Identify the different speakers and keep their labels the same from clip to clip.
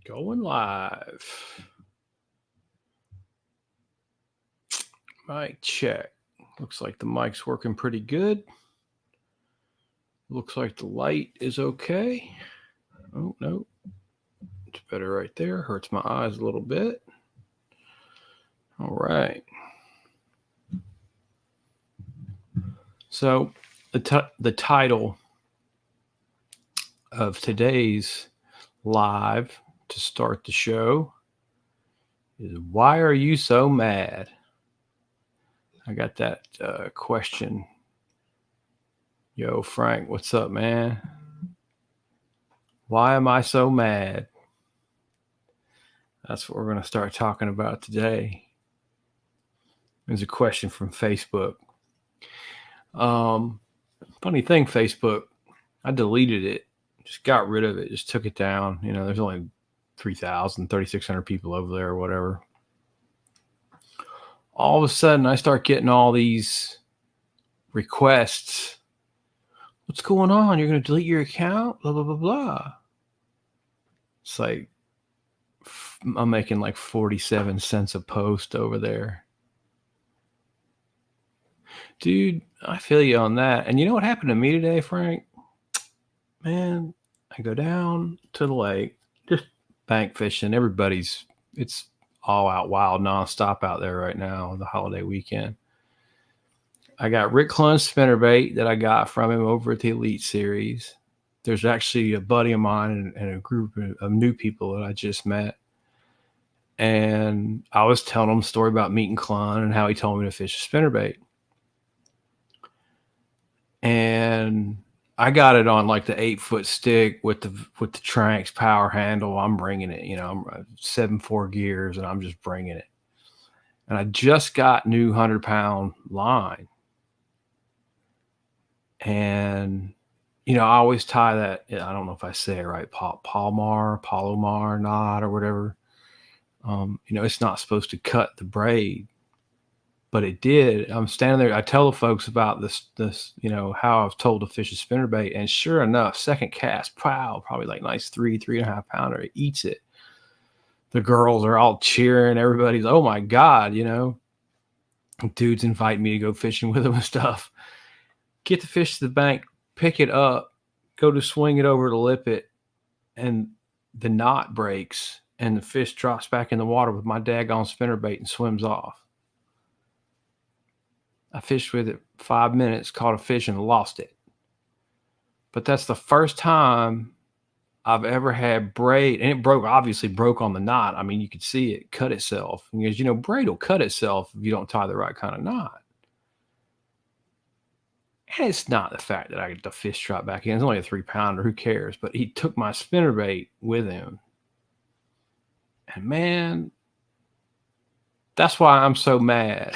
Speaker 1: Going live. Mic check. Looks like the mic's working pretty good. Looks like the light is okay. Oh, no. It's better right there. Hurts my eyes a little bit. All right. So the title of today's live to start the show is "Why Are You So Mad?" I got that question. Yo, Frank, what's up, man? Why am I so mad? That's what we're going to start talking about today. There's a question from Facebook. Funny thing, Facebook, I deleted it, just got rid of it, just took it down. You know, there's only 3,000, 3,600 people over there or whatever. All of a sudden, I start getting all these requests. What's going on? You're going to delete your account? Blah, blah, blah, blah. It's like, I'm making like 47 cents a post over there. Dude, I feel you on that. And you know what happened to me today, Frank? Man, I go down to the lake, just bank fishing. It's all out wild, nonstop out there right now, the holiday weekend. I got Rick Clunn's spinnerbait that I got from him over at the Elite Series. There's actually a buddy of mine and a group of new people that I just met. And I was telling them a story about meeting Clunn and how he told me to fish a spinnerbait. And I got it on like the 8-foot stick with the Tranx power handle. I'm bringing it, I'm 7.4 gears and I'm just bringing it. And I just got new 100-pound line. And, I always tie that, I don't know if I say it right, Palomar knot or whatever. It's not supposed to cut the braid, but it did. I'm standing there. I tell the folks about this, how I was told to fish a spinnerbait. And sure enough, second cast, probably like nice 3.5 pounder. It eats it. The girls are all cheering. Everybody's, oh my God, dudes invite me to go fishing with them and stuff. Get the fish to the bank, pick it up, go to swing it over to lip it, and the knot breaks and the fish drops back in the water with my daggone spinnerbait and swims off. I fished with it 5 minutes, caught a fish and lost it. But that's the first time I've ever had braid, and it obviously broke on the knot. I mean, you could see it cut itself. Because, braid will cut itself if you don't tie the right kind of knot. And it's not the fact that I get the fish drop back in. It's only a 3-pounder. Who cares? But he took my spinnerbait with him. And man, that's why I'm so mad.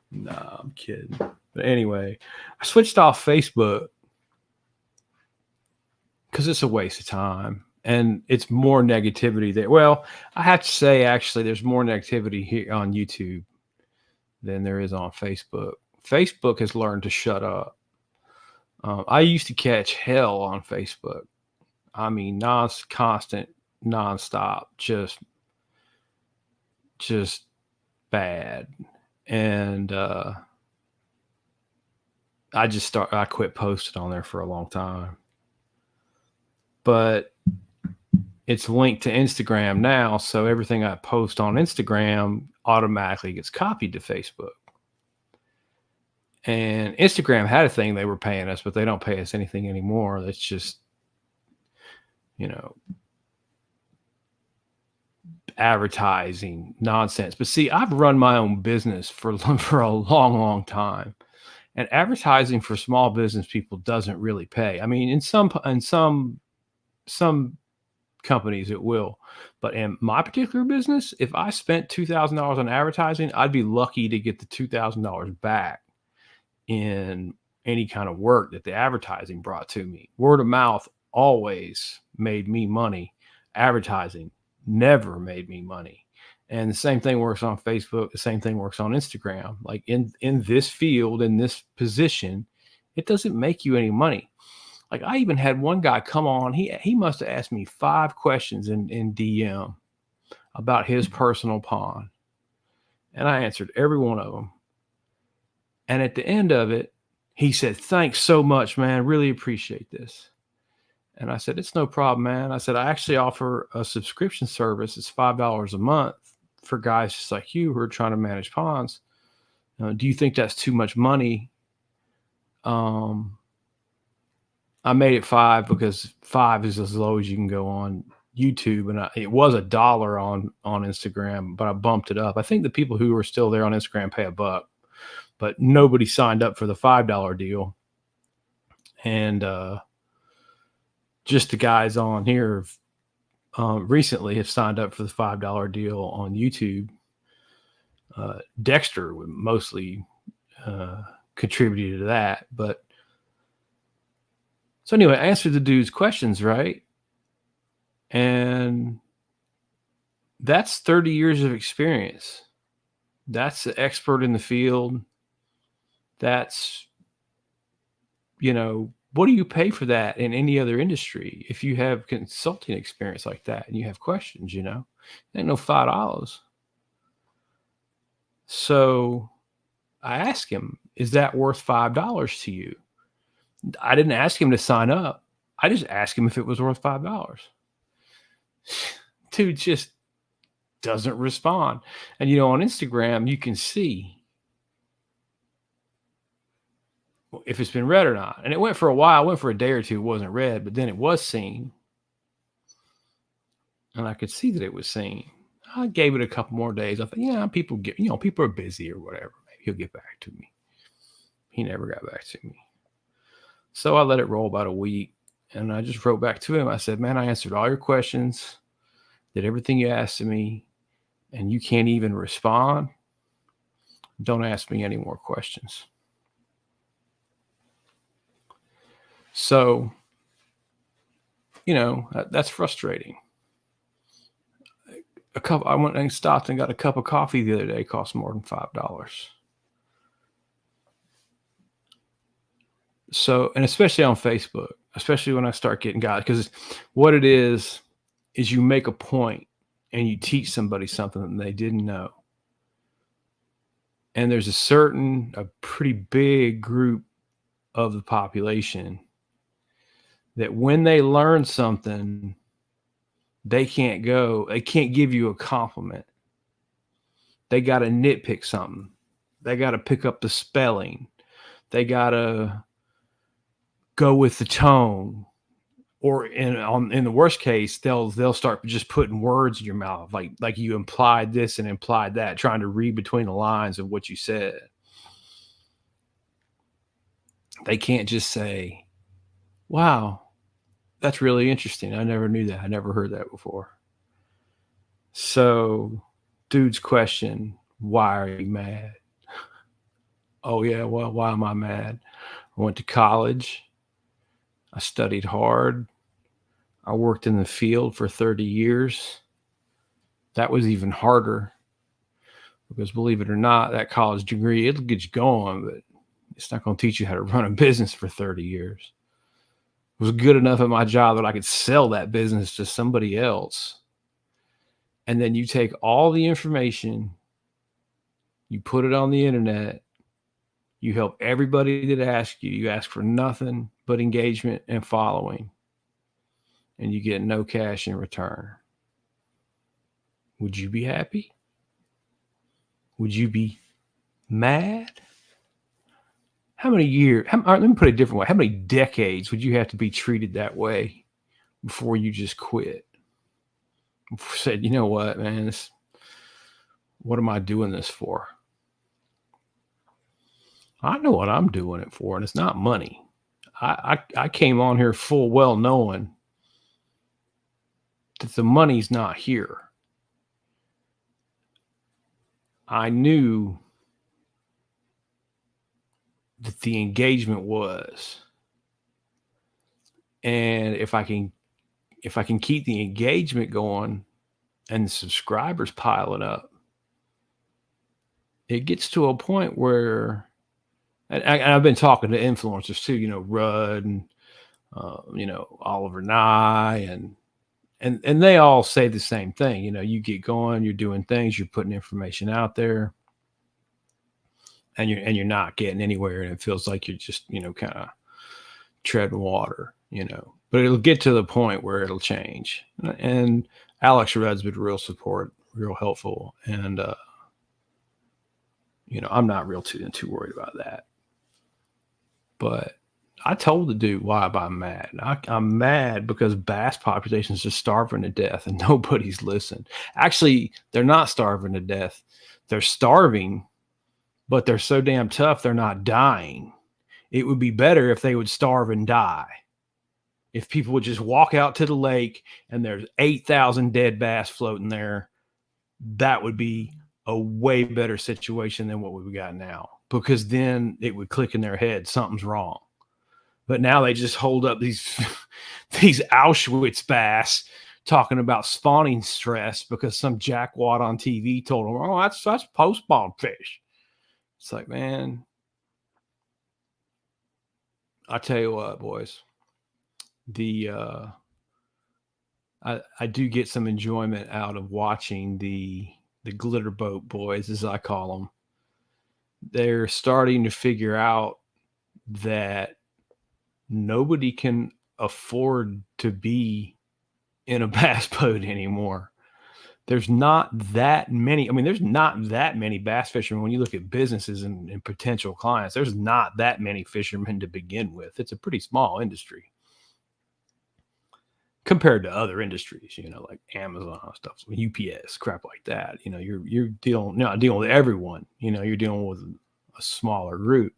Speaker 1: Nah, I'm kidding. But anyway, I switched off Facebook because it's a waste of time. And it's more negativity there. Well, I have to say, actually, there's more negativity here on YouTube than there is on Facebook. Facebook has learned to shut up. I used to catch hell on Facebook. I mean, constant, nonstop, just bad. And I quit posting on there for a long time. But it's linked to Instagram now, so everything I post on Instagram automatically gets copied to Facebook. And Instagram had a thing they were paying us, but they don't pay us anything anymore. That's just, advertising nonsense. But see, I've run my own business for a long, long time. And advertising for small business people doesn't really pay. I mean, in some companies it will, but in my particular business, if I spent $2,000 on advertising, I'd be lucky to get the $2,000 back in any kind of work that the advertising brought to me. Word of mouth always made me money. Advertising never made me money. And the same thing works on Facebook. The same thing works on Instagram. Like in this field, in this position, it doesn't make you any money. Like, I even had one guy come on, he must have asked me 5 questions in DM about his personal pond, and I answered every one of them. And at the end of it, he said, "Thanks so much, man. Really appreciate this." And I said, "It's no problem, man." I said, "I actually offer a subscription service. It's $5 a month for guys just like you who are trying to manage ponds. Do you think that's too much money?" Um, I made it 5 because 5 is as low as you can go on YouTube, and it was $1 on Instagram, but I bumped it up. I think the people who are still there on Instagram pay $1, but nobody signed up for the $5 deal. And just the guys on here recently have signed up for the $5 deal on YouTube. Dexter would mostly contributed to that. But so anyway, I answered the dude's questions, right? And that's 30 years of experience. That's the expert in the field. That's, what do you pay for that in any other industry? If you have consulting experience like that and you have questions, ain't no $5. So I asked him, is that worth $5 to you? I didn't ask him to sign up. I just asked him if it was worth $5. Dude just doesn't respond. And on Instagram, you can see if it's been read or not. And it went for a while, it went for a day or two, it wasn't read, but then it was seen. And I could see that it was seen. I gave it a couple more days. I thought, people people are busy or whatever. Maybe he'll get back to me. He never got back to me. So I let it roll about a week. And I just wrote back to him. I said, "Man, I answered all your questions, did everything you asked of me, and you can't even respond. Don't ask me any more questions." So, that's frustrating. I went and stopped and got a cup of coffee the other day. It cost more than $5. So, and especially on Facebook, especially when I start getting guys, because what it is you make a point and you teach somebody something that they didn't know. And there's a pretty big group of the population that when they learn something, they can't give you a compliment. They got to nitpick something. They got to pick up the spelling. They got to go with the tone. Or in the worst case, they'll start just putting words in your mouth, like you implied this and implied that, trying to read between the lines of what you said. They can't just say, "Wow, that's really interesting. I never knew that. I never heard that before." So, dude's question, "Why are you mad?" Oh yeah, well, why am I mad? I went to college. I studied hard. I worked in the field for 30 years. That was even harder because, believe it or not, that college degree, it'll get you going, but it's not going to teach you how to run a business for 30 years. It was good enough at my job that I could sell that business to somebody else. And then you take all the information, you put it on the internet, you help everybody that asks you. You ask for nothing but engagement and following, and you get no cash in return. Would you be happy? Would you be mad? How many years? Let me put it a different way. How many decades would you have to be treated that way before you just quit? Said, "You know what, man? What am I doing this for?" I know what I'm doing it for, and it's not money. I came on here full well knowing that the money's not here. I knew that the engagement was. And if I can keep the engagement going and the subscribers piling up, it gets to a point where, and I've been talking to influencers too, Rudd and Oliver Nye, and they all say the same thing. You get going, you're doing things, you're putting information out there, and you're not getting anywhere, and it feels like you're just kind of treading water. But it'll get to the point where it'll change. And Alex Rudd's been real support, real helpful, and I'm not real too worried about that. But I told the dude why I'm mad. I'm mad because bass populations are starving to death and nobody's listened. Actually, they're not starving to death. They're starving, but they're so damn tough they're not dying. It would be better if they would starve and die. If people would just walk out to the lake and there's 8,000 dead bass floating there, that would be a way better situation than what we've got now, because then it would click in their head something's wrong. But now they just hold up these these Auschwitz bass talking about spawning stress because some jackwad on TV told them, "Oh, that's post spawn fish." It's like, man, I tell you what, boys, the I do get some enjoyment out of watching the glitter boat boys, as I call them. They're starting to figure out that nobody can afford to be in a bass boat anymore. There's not that many. I mean, there's not that many bass fishermen. When you look at businesses and potential clients, there's not that many fishermen to begin with. It's a pretty small industry compared to other industries, like Amazon stuff, UPS, crap like that. You're not dealing with everyone. You're dealing with a smaller group.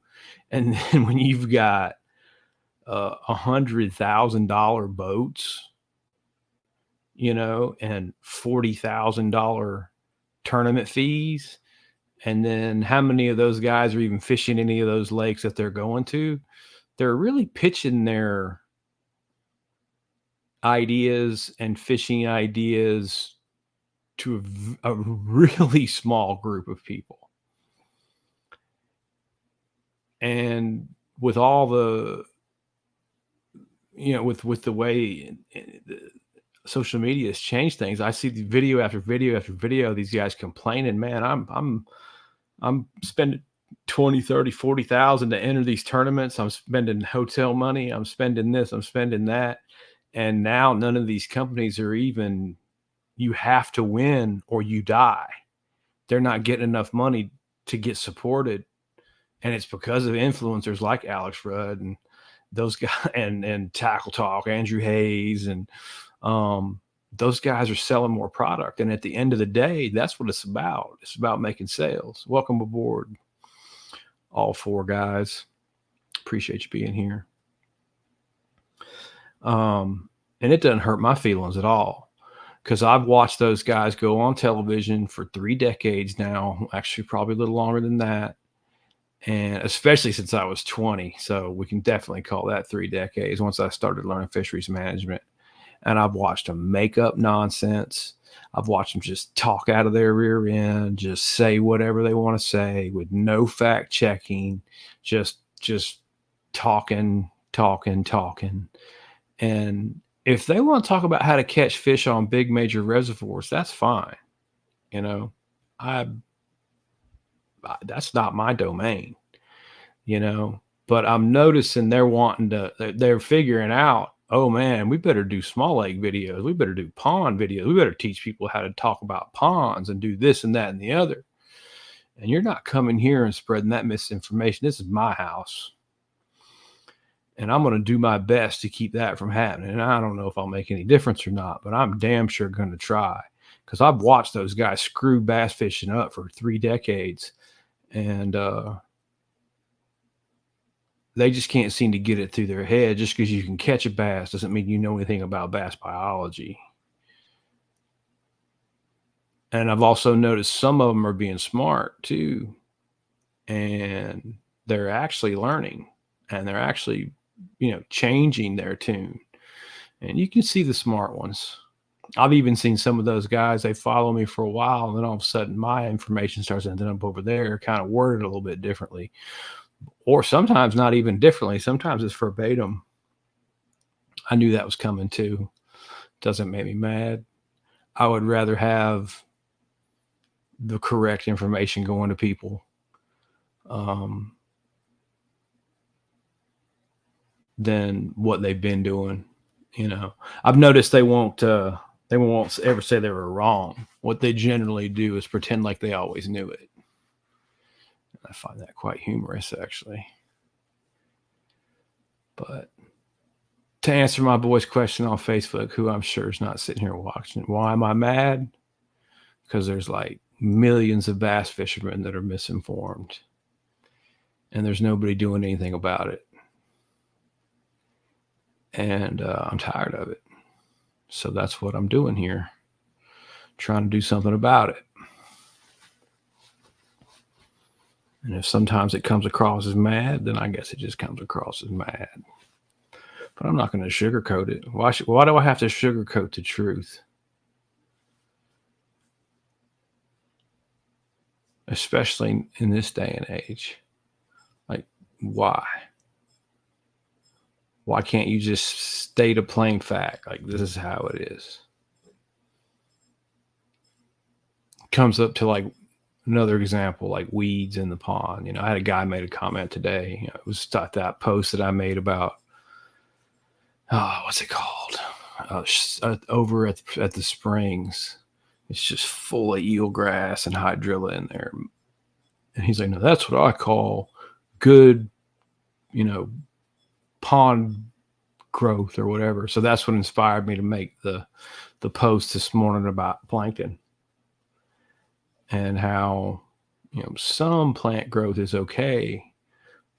Speaker 1: And then when you've got $100,000 boats, and $40,000 tournament fees, and then how many of those guys are even fishing any of those lakes that they're going to? They're really pitching their ideas and fishing ideas to a really small group of people. And with all the, with the way social media has changed things, I see the video after video after video, these guys complaining, man, I'm spending 20, 30, 40,000 to enter these tournaments. I'm spending hotel money. I'm spending this, I'm spending that. And now none of these companies are even, you have to win or you die. They're not getting enough money to get supported. And it's because of influencers like Alex Rudd and those guys and Tackle Talk, Andrew Hayes, and those guys are selling more product. And at the end of the day, that's what it's about. It's about making sales. Welcome aboard, all four guys. Appreciate you being here. And it doesn't hurt my feelings at all, because I've watched those guys go on television for 3 decades now, actually probably a little longer than that. And especially since I was 20. So we can definitely call that 3 decades once I started learning fisheries management. And I've watched them make up nonsense. I've watched them just talk out of their rear end, just say whatever they want to say with no fact checking, just talking. And if they want to talk about how to catch fish on big major reservoirs, that's fine. I that's not my domain, but I'm noticing they're figuring out, oh man, we better do small lake videos. We better do pond videos. We better teach people how to talk about ponds and do this and that and the other. And you're not coming here and spreading that misinformation. This is my house. And I'm going to do my best to keep that from happening. And I don't know if I'll make any difference or not, but I'm damn sure going to try, because I've watched those guys screw bass fishing up for 3 decades. And they just can't seem to get it through their head. Just because you can catch a bass doesn't mean you know anything about bass biology. And I've also noticed some of them are being smart too. And they're actually learning, and they're actually, changing their tune. And you can see the smart ones. I've even seen some of those guys, they follow me for a while, and then all of a sudden my information starts ending up over there, kind of worded a little bit differently. Or sometimes not even differently. Sometimes it's verbatim. I knew that was coming too. Doesn't make me mad. I would rather have the correct information going to people um, than what they've been doing. I've noticed they won't ever say they were wrong. What they generally do is pretend like they always knew it. I find that quite humorous, actually. But to answer my boy's question on Facebook, who I'm sure is not sitting here watching, why am I mad? Because there's like millions of bass fishermen that are misinformed, and there's nobody doing anything about it. And I'm tired of it. So that's what I'm doing here, trying to do something about it. And if sometimes it comes across as mad, then I guess it just comes across as mad. But I'm not going to sugarcoat it. Why do I have to sugarcoat the truth? Especially in this day and age. Like, why? Why can't you just state a plain fact? Like, this is how it is. Comes up to like another example, like weeds in the pond. I had a guy made a comment today. It was that post that I made about, what's it called? Over at the springs. It's just full of eelgrass and hydrilla in there. And he's like, no, that's what I call good, pond growth or whatever. So that's what inspired me to make the post this morning about plankton and how, some plant growth is okay,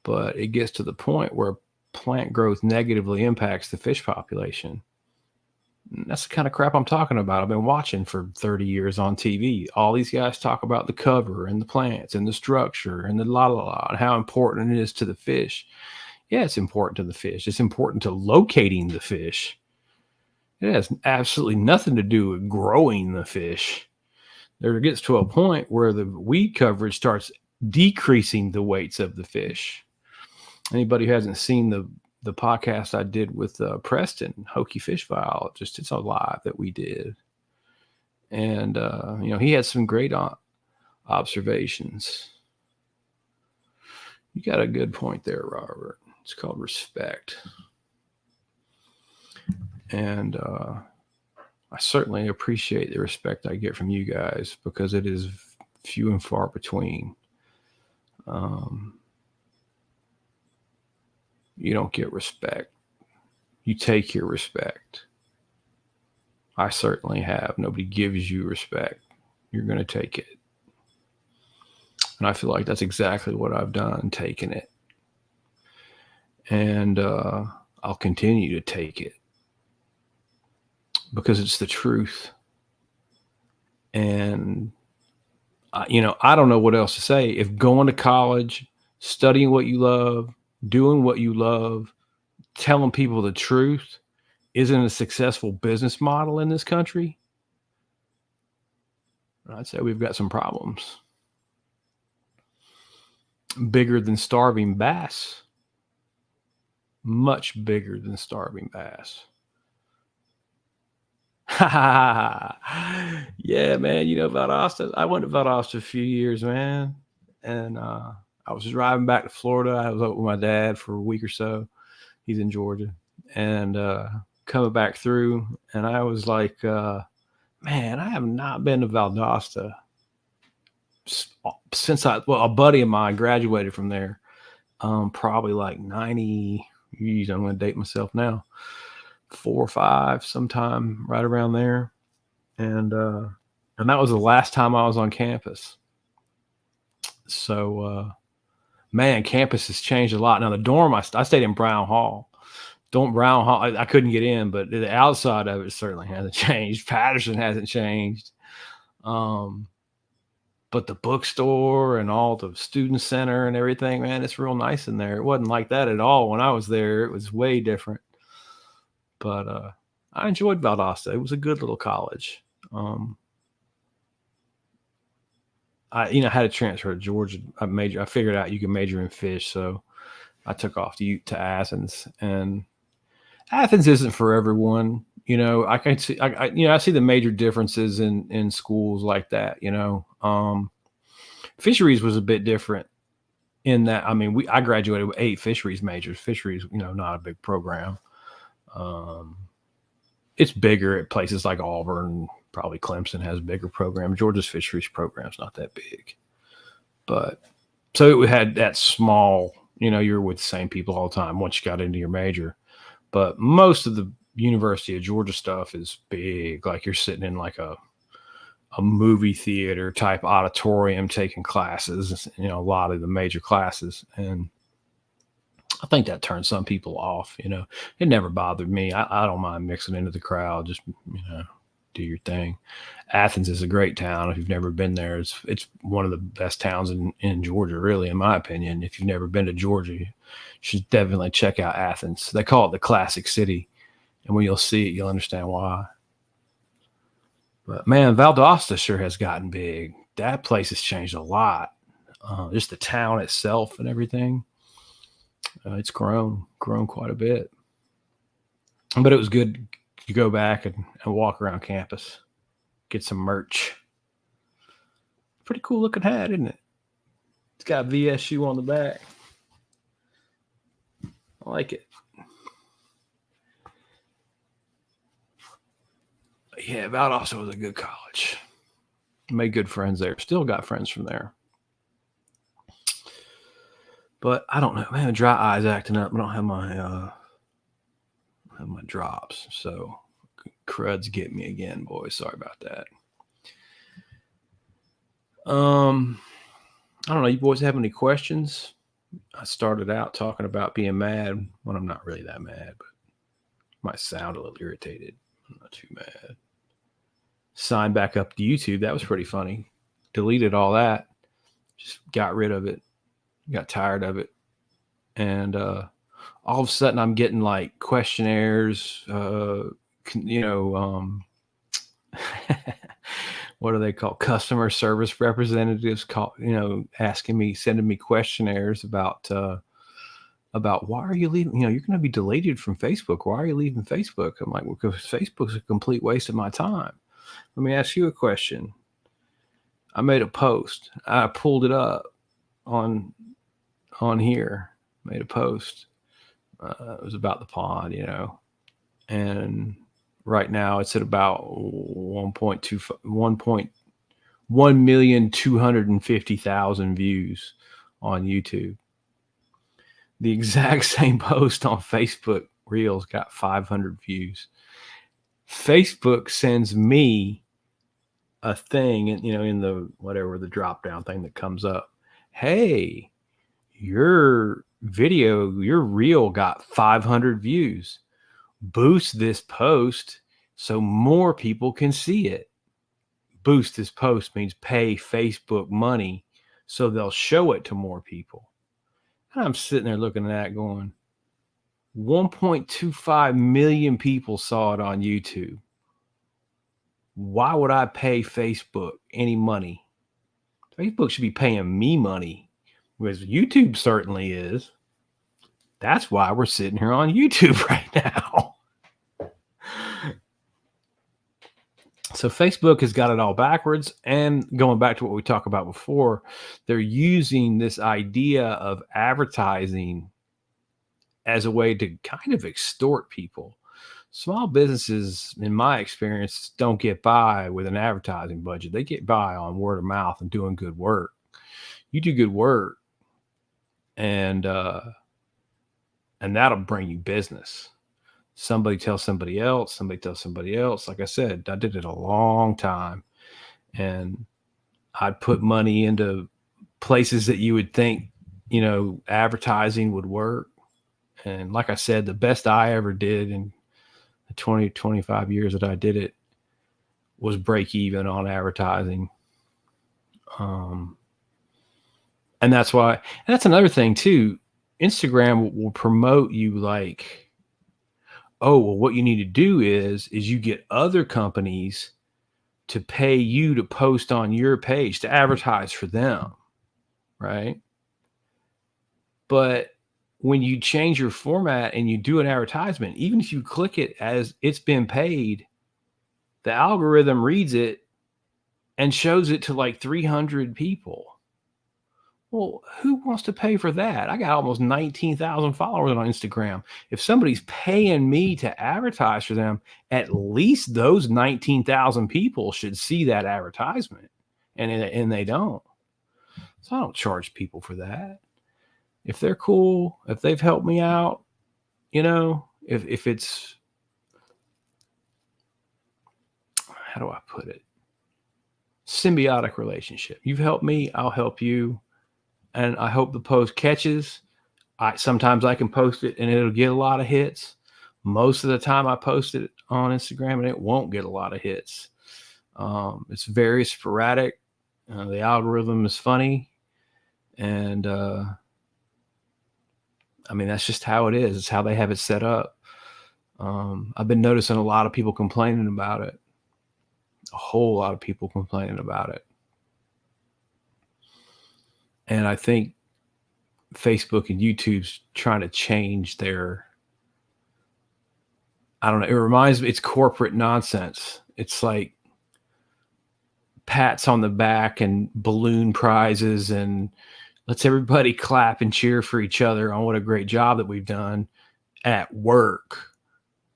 Speaker 1: but it gets to the point where plant growth negatively impacts the fish population. And that's the kind of crap I'm talking about. I've been watching for 30 years on TV. All these guys talk about the cover and the plants and the structure and the la la la and how important it is to the fish. Yeah, it's important to the fish. It's important to locating the fish. It has absolutely nothing to do with growing the fish. There gets to a point where the weed coverage starts decreasing the weights of the fish. Anybody who hasn't seen the podcast I did with Preston, Hokey Fish Biologist, it's a live that we did. And, he had some great observations. You got a good point there, Robert. It's called respect. And I certainly appreciate the respect I get from you guys because it is few and far between. You don't get respect. You take your respect. I certainly have. Nobody gives you respect. You're going to take it. And I feel like that's exactly what I've done, taken it. And I'll continue to take it because it's the truth. And, I don't know what else to say. If going to college, studying what you love, doing what you love, telling people the truth isn't a successful business model in this country, I'd say we've got some problems. Bigger than starving bass. Much bigger than starving bass. Yeah, man. Valdosta. I went to Valdosta a few years, man. And I was just driving back to Florida. I was up with my dad for a week or so. He's in Georgia. And coming back through, and I was like, man, I have not been to Valdosta since a buddy of mine graduated from there. Probably like 90. I'm going to date myself now. 4 or 5, sometime right around there. And that was the last time I was on campus. So, man, campus has changed a lot. Now the dorm, I stayed in Brown Hall. Brown Hall, I couldn't get in, but the outside of it certainly hasn't changed. Patterson hasn't changed. But the bookstore and all the student center and everything, man, it's real nice in there. It wasn't like that at all when I was there. It was way different. But I enjoyed Valdosta. It was a good little college. I had to transfer to Georgia. I figured out you can major in fish, so I took off to Athens, and Athens isn't for everyone. I can see, I see the major differences in schools like that. Fisheries was a bit different in that. I mean, I graduated with 8 fisheries majors. Fisheries, not a big program. Um, it's bigger at places like Auburn. Probably Clemson has a bigger program. Georgia's fisheries program's not that big, but so it had that small. You're with the same people all the time once you got into your major. But most of the University of Georgia stuff is big. Like you're sitting in like a movie theater type auditorium taking classes, a lot of the major classes. And I think that turns some people off. It never bothered me. I don't mind mixing into the crowd. Just, do your thing. Athens is a great town. If you've never been there, it's one of the best towns in Georgia, really, in my opinion. If you've never been to Georgia, you should definitely check out Athens. They call it the classic city. And when you'll see it, you'll understand why. But man, Valdosta sure has gotten big. That place has changed a lot. Just the town itself and everything. It's grown quite a bit. But it was good to go back and walk around campus, get some merch. Pretty cool looking hat, isn't it? It's got VSU on the back. I like it. Yeah, Valdosta was a good college. Made good friends there. Still got friends from there. But I don't know, man. Dry eyes acting up. I don't have my drops, so cruds get me again, boys. Sorry about that. I don't know. You boys have any questions? I started out talking about being mad when I'm not really that mad, but might sound a little irritated. I'm not too mad. Signed back up to YouTube. That was pretty funny. Deleted all that. Just got rid of it. Got tired of it. And all of a sudden I'm getting like questionnaires, what are they called? Customer service representatives asking me, sending me questionnaires about why are you leaving? You're going to be deleted from Facebook. Why are you leaving Facebook? I'm like, well, because Facebook's a complete waste of my time. Let me ask you a question. I made a post. I pulled it up on here. Made a post. It was about the pond, and right now it's at about 1,250,000 views on YouTube. The exact same post on Facebook Reels got 500 views. Facebook sends me a thing, in the whatever the drop down thing that comes up. Hey, your video, your reel got 500 views. Boost this post so more people can see it. Boost this post means pay Facebook money so they'll show it to more people. And I'm sitting there looking at that going, 1.25 million people saw it on YouTube. Why would I pay Facebook any money? Facebook should be paying me money, because YouTube certainly is. That's why we're sitting here on YouTube right now. So Facebook has got it all backwards. And going back to what we talked about before, they're using this idea of advertising as a way to kind of extort people. Small businesses, in my experience, don't get by with an advertising budget. They get by on word of mouth and doing good work. You do good work, and that'll bring you business. Somebody tells somebody else, somebody tells somebody else. Like I said, I did it a long time, and I'd put money into places that you would think, advertising would work. And like I said, the best I ever did in the 20, 25 years that I did it was break even on advertising. And that's why, and that's another thing too. Instagram will promote you like, oh, well, what you need to do is you get other companies to pay you to post on your page, to advertise for them, right? But when you change your format and you do an advertisement, even if you click it as it's been paid, the algorithm reads it and shows it to like 300 people. Well, who wants to pay for that? I got almost 19,000 followers on Instagram. If somebody's paying me to advertise for them, at least those 19,000 people should see that advertisement. And they don't. So I don't charge people for that. If they're cool, if they've helped me out, if it's, how do I put it? Symbiotic relationship. You've helped me, I'll help you. And I hope the post catches. Sometimes I can post it and it'll get a lot of hits. Most of the time I post it on Instagram and it won't get a lot of hits. It's very sporadic. The algorithm is funny. And I mean, that's just how it is. It's how they have it set up. I've been noticing a lot of people complaining about it. A whole lot of people complaining about it. And I think Facebook and YouTube's trying to change their, I don't know, it reminds me, it's corporate nonsense. It's like pats on the back and balloon prizes and let's everybody clap and cheer for each other on what a great job that we've done at work,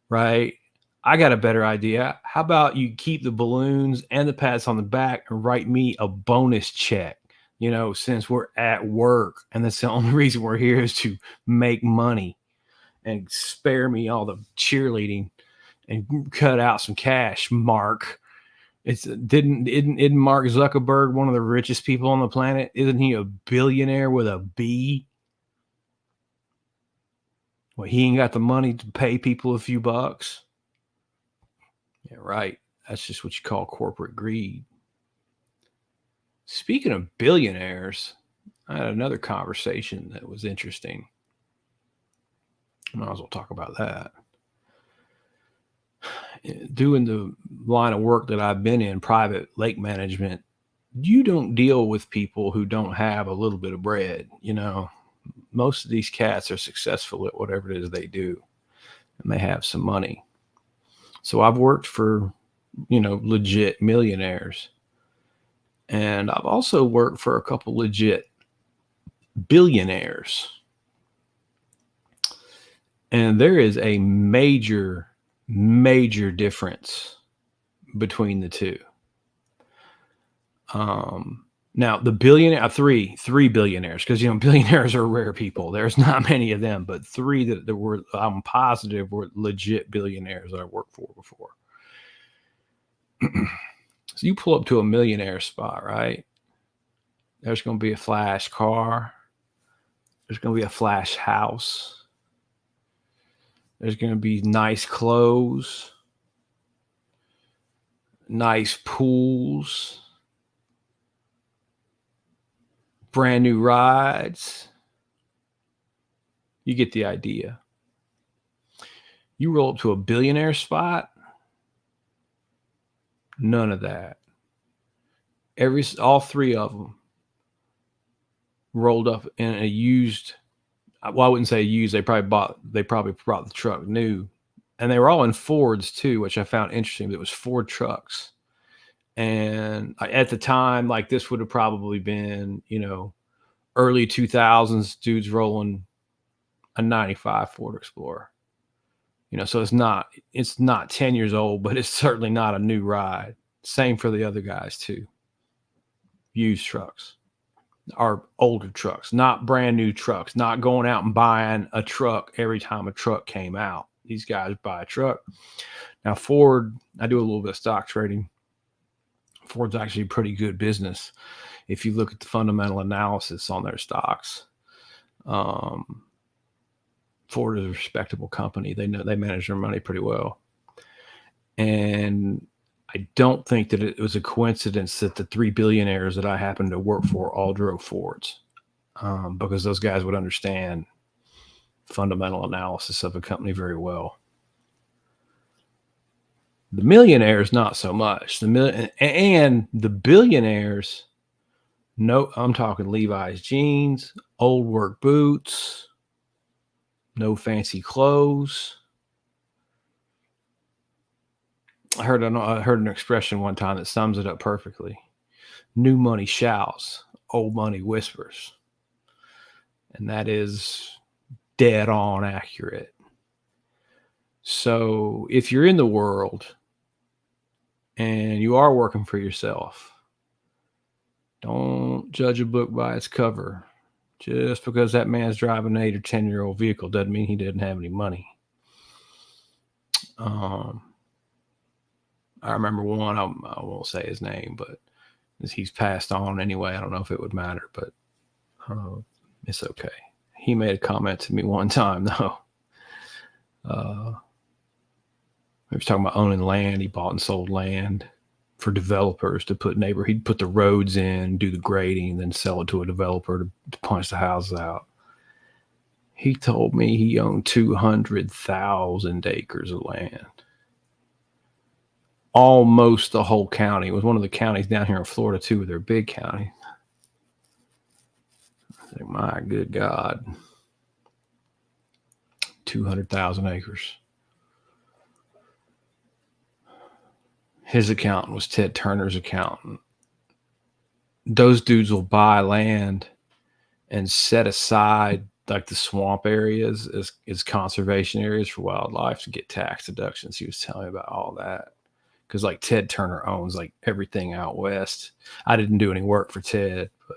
Speaker 1: right? I got a better idea. How about you keep the balloons and the pats on the back and write me a bonus check? Since we're at work and that's the only reason we're here is to make money, and spare me all the cheerleading and cut out some cash, Mark. Isn't Mark Zuckerberg one of the richest people on the planet? Isn't he a billionaire with a B? Well, he ain't got the money to pay people a few bucks. Yeah, right. That's just what you call corporate greed. Speaking of billionaires, I had another conversation that was interesting. Might as well talk about that. Doing the line of work that I've been in, private lake management, you don't deal with people who don't have a little bit of bread. Most of these cats are successful at whatever it is they do, and they have some money. So I've worked for, legit millionaires. And I've also worked for a couple legit billionaires. And there is a major, major difference between the two. Now the billionaire, three billionaires, because billionaires are rare people. There's not many of them, but three that were, I'm positive, were legit billionaires that I worked for before. So you pull up to a millionaire spot, right? There's going to be a flash car. There's going to be a flash house. There's going to be nice clothes, nice pools, brand new rides. You get the idea. You roll up to a billionaire spot, none of that. All three of them rolled up in a used, well, I wouldn't say used. They probably brought the truck new, and they were all in Fords too, which I found interesting. But it was Ford trucks, and at the time, like this would have probably been, early 2000s. Dudes rolling a '95 Ford Explorer. So it's not 10 years old, but it's certainly not a new ride. Same for the other guys too. Used trucks. Are older trucks, not brand new trucks, not going out and buying a truck every time a truck came out. These guys buy a truck. Now, Ford, I do a little bit of stock trading. Ford's actually a pretty good business if you look at the fundamental analysis on their stocks. Ford is a respectable company. They manage their money pretty well. And I don't think that it was a coincidence that the three billionaires that I happened to work for all drove Fords, because those guys would understand fundamental analysis of a company very well. The millionaires, not so much. And the billionaires, no, I'm talking Levi's jeans, old work boots, no fancy clothes. I heard an expression one time that sums it up perfectly. New money shouts, old money whispers. And that is dead on accurate. So if you're in the world and you are working for yourself, don't judge a book by its cover. Just because that man's driving an 8 or 10-year-old vehicle doesn't mean he didn't have any money. Um, I remember one, I won't say his name, but he's passed on anyway. I don't know if it would matter, but uh, it's okay. He made a comment to me one time, though. He was talking about owning land. He bought and sold land for developers to put he'd put the roads in, do the grading, then sell it to a developer to punch the houses out. He told me he owned 200,000 acres of land. Almost the whole county. It was one of the counties down here in Florida, too. They're big county. I think, my good God. 200,000 acres. His accountant was Ted Turner's accountant. Those dudes will buy land and set aside like the swamp areas as conservation areas for wildlife to get tax deductions. He was telling me about all that. Because like Ted Turner owns like everything out west. I didn't do any work for Ted, but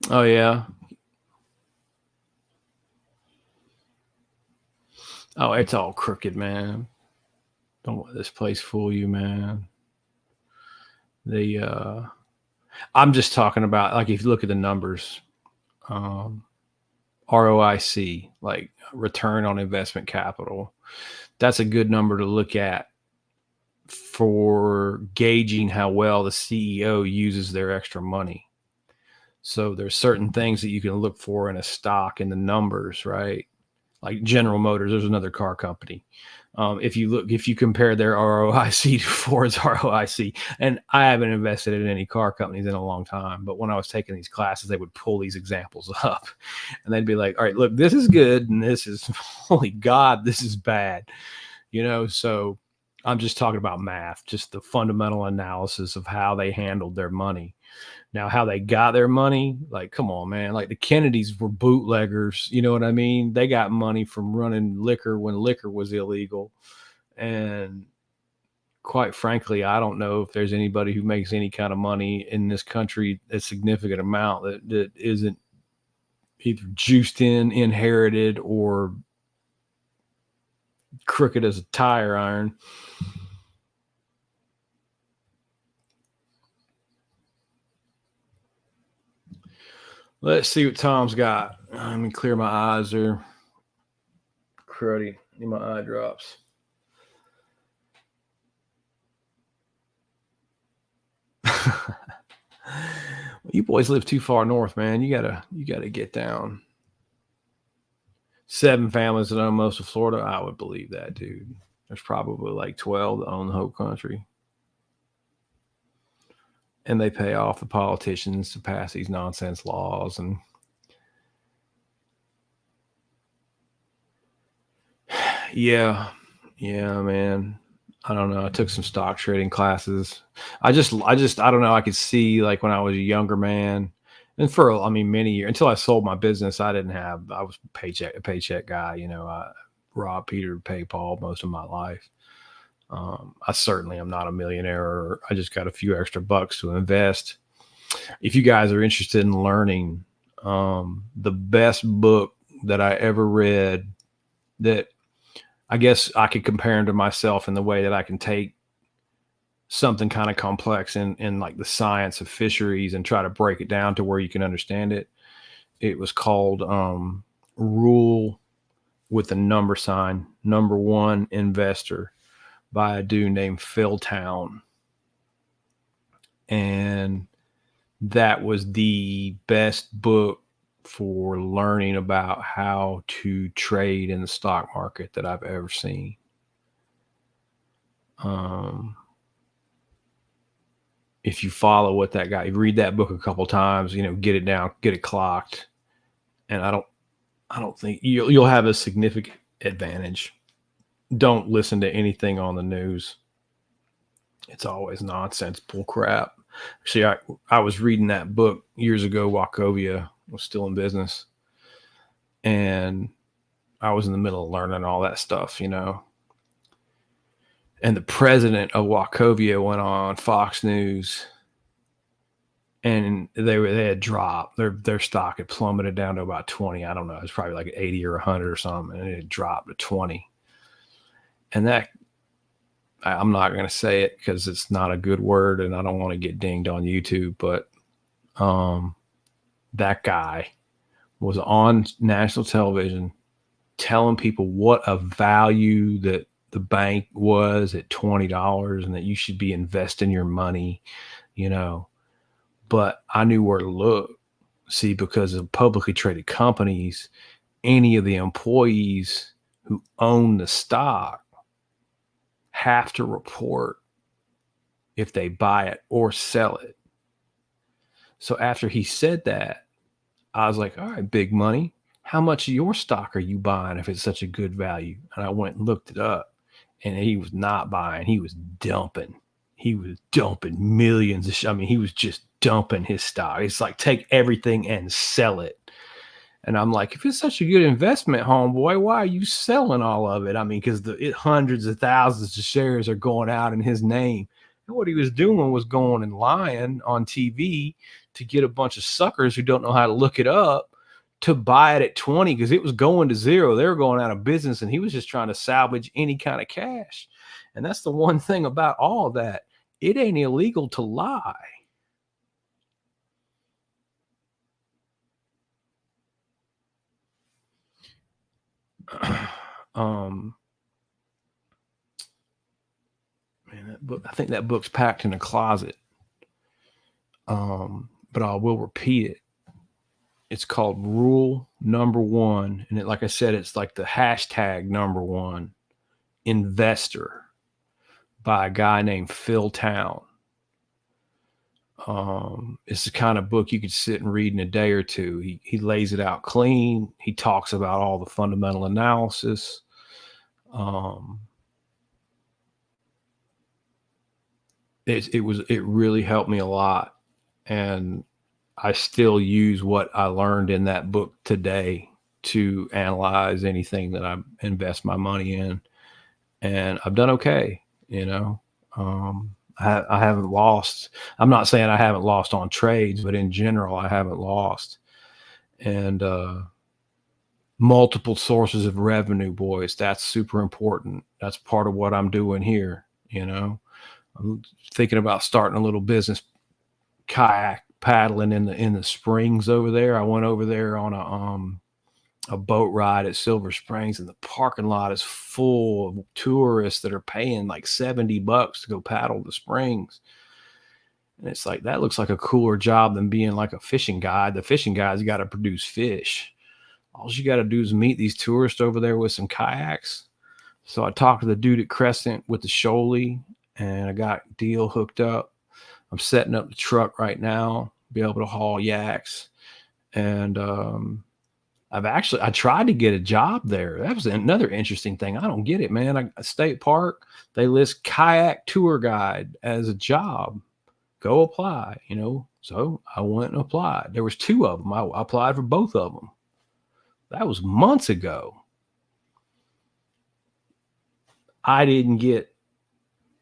Speaker 1: oh yeah. Oh, it's all crooked, man. Don't let this place fool you, man. The I'm just talking about like if you look at the numbers, um, ROIC, like return on investment capital. That's a good number to look at for gauging how well the CEO uses their extra money. So there's certain things that you can look for in a stock in the numbers, right? Like General Motors, there's another car company. If you compare their ROIC to Ford's ROIC, and I haven't invested in any car companies in a long time, but when I was taking these classes, they would pull these examples up, and they'd be like, "All right, look, this is good, and this is holy God, this is bad," So I'm just talking about math, just the fundamental analysis of how they handled their money. Now, how they got their money, like, come on, man. Like the Kennedys were bootleggers. You know what I mean? They got money from running liquor when liquor was illegal. And quite frankly, I don't know if there's anybody who makes any kind of money in this country, a significant amount that isn't either juiced in, inherited, or crooked as a tire iron. Let's see what Tom's got. Let me clear my eyes there. Cruddy. Need my eye drops. You boys live too far north, man. You gotta get down. 7 families that own most of Florida. I would believe that, dude. There's probably like 12 that own the whole country. And they pay off the politicians to pass these nonsense laws. And yeah, man. I don't know. I took some stock trading classes. I don't know. I could see like when I was a younger man, and I mean, many years until I sold my business, I was a paycheck guy. I robbed Peter to pay Paul most of my life. I certainly am not a millionaire. Or I just got a few extra bucks to invest. If you guys are interested in learning, the best book that I ever read that I guess I could compare him to myself in the way that I can take something kind of complex in like the science of fisheries and try to break it down to where you can understand it. It was called Rule with a number sign, number one investor by a dude named Phil Town. And that was the best book for learning about how to trade in the stock market that I've ever seen. Um, if you follow what that guy, read that book a couple times, get it down, get it clocked, and I don't think you'll have a significant advantage. Don't listen to anything on the news. It's always nonsense, bull crap. See, I was reading that book years ago. Wachovia was still in business, and I was in the middle of learning all that stuff. And the president of Wachovia went on Fox News, and they had dropped their stock had plummeted down to about 20. I don't know, it's probably like 80 or 100 or something, and it had dropped to 20. And that, I'm not going to say it because it's not a good word, and I don't want to get dinged on YouTube, but that guy was on national television telling people what a value that the bank was at $20 and that you should be investing your money, but I knew where to look. See, because of publicly traded companies, any of the employees who own the stock have to report if they buy it or sell it. So after he said that, I was like, all right, big money, how much of your stock are you buying if it's such a good value? And I went and looked it up, and he was not buying. He was dumping. He was dumping millions. I mean, he was just dumping his stock. It's like, take everything and sell it. And I'm like, if it's such a good investment, homeboy, why are you selling all of it? I mean, because hundreds of thousands of shares are going out in his name. And what he was doing was going and lying on TV to get a bunch of suckers who don't know how to look it up to buy it at 20, because it was going to zero. They were going out of business, and he was just trying to salvage any kind of cash. And that's the one thing about all of that. It ain't illegal to lie. Man, that book, I think that book's packed in a closet. But I will repeat it. It's called Rule Number One. And like I said, it's like the hashtag #1 investor by a guy named Phil Town. It's the kind of book you could sit and read in a day or two. He lays it out clean. He talks about all the fundamental analysis. It really helped me a lot, and I still use what I learned in that book today to analyze anything that I invest my money in, and I've done okay. I haven't lost. I'm not saying I haven't lost on trades, but in general, I haven't lost. And multiple sources of revenue, boys. That's super important. That's part of what I'm doing here. I'm thinking about starting a little business, kayak paddling in the springs over there. I went over there on a boat ride at Silver Springs, and the parking lot is full of tourists that are paying like $70 to go paddle the springs. And it's like, that looks like a cooler job than being like a fishing guide. The fishing guide's got to produce fish. All you got to do is meet these tourists over there with some kayaks. So I talked to the dude at Crescent with the Shoaly, and I got deal hooked up. I'm setting up the truck right now, be able to haul yaks. And I tried to get a job there. That was another interesting thing. I don't get it, man. A state park, they list kayak tour guide as a job. Go apply, So I went and applied. There was 2 of them. I applied for both of them. That was months ago. I didn't get,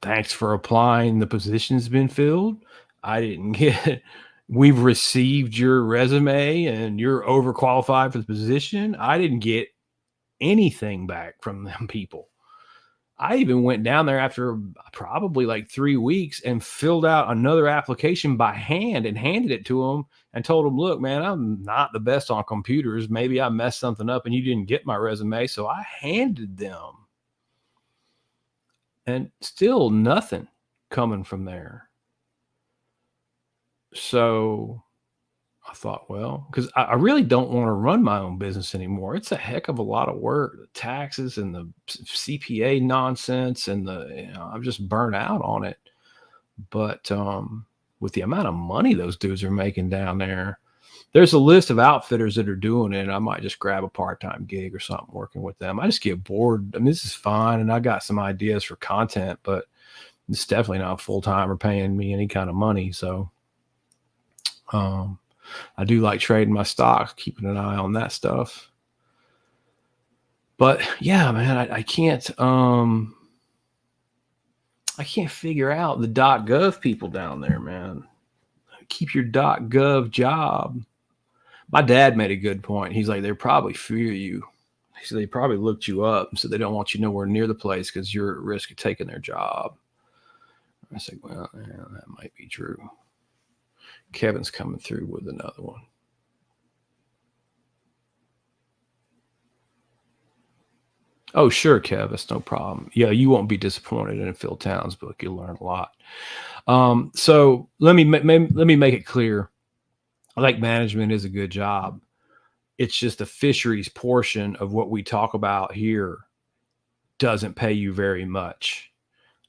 Speaker 1: thanks for applying, the position's been filled. I didn't get, we've received your resume and you're overqualified for the position. I didn't get anything back from them people. I even went down there after probably like 3 weeks and filled out another application by hand and handed it to them and told them, look, man, I'm not the best on computers. Maybe I messed something up and you didn't get my resume. So I handed them, and still nothing coming from there. So I thought, well, because I really don't want to run my own business anymore. It's a heck of a lot of work, the taxes and the CPA nonsense, and I'm just burnt out on it. But with the amount of money those dudes are making down there. There's a list of outfitters that are doing it. And I might just grab a part-time gig or something working with them. I just get bored. I mean, this is fine. And I got some ideas for content, but it's definitely not full-time or paying me any kind of money. So, um, I do like trading my stocks, keeping an eye on that stuff. But yeah, man, I can't figure out the .gov people down there, man. Keep your .gov job. My dad made a good point. He's like, they probably fear you. He said they probably looked you up and said they don't want you nowhere near the place because you're at risk of taking their job. I said, well, yeah, that might be true. Kevin's coming through with another one. Oh, sure, Kev, it's no problem. Yeah, you won't be disappointed in Phil Towns' book. You'll learn a lot. So let me make it clear. Lake management is a good job. It's just the fisheries portion of what we talk about here doesn't pay you very much.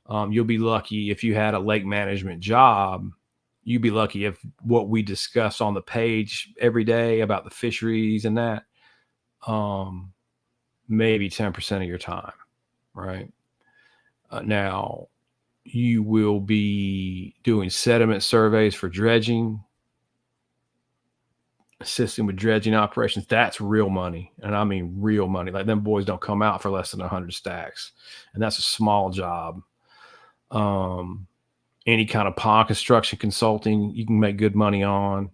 Speaker 1: You'll be lucky if you had a lake management job. You'd be lucky if what we discuss on the page every day about the fisheries and that, maybe 10% of your time, right? Now, you will be doing sediment surveys for dredging, assisting with dredging operations. That's real money. And I mean real money. Like them boys don't come out for less than 100 stacks. And that's a small job. Any kind of pond construction consulting, you can make good money on.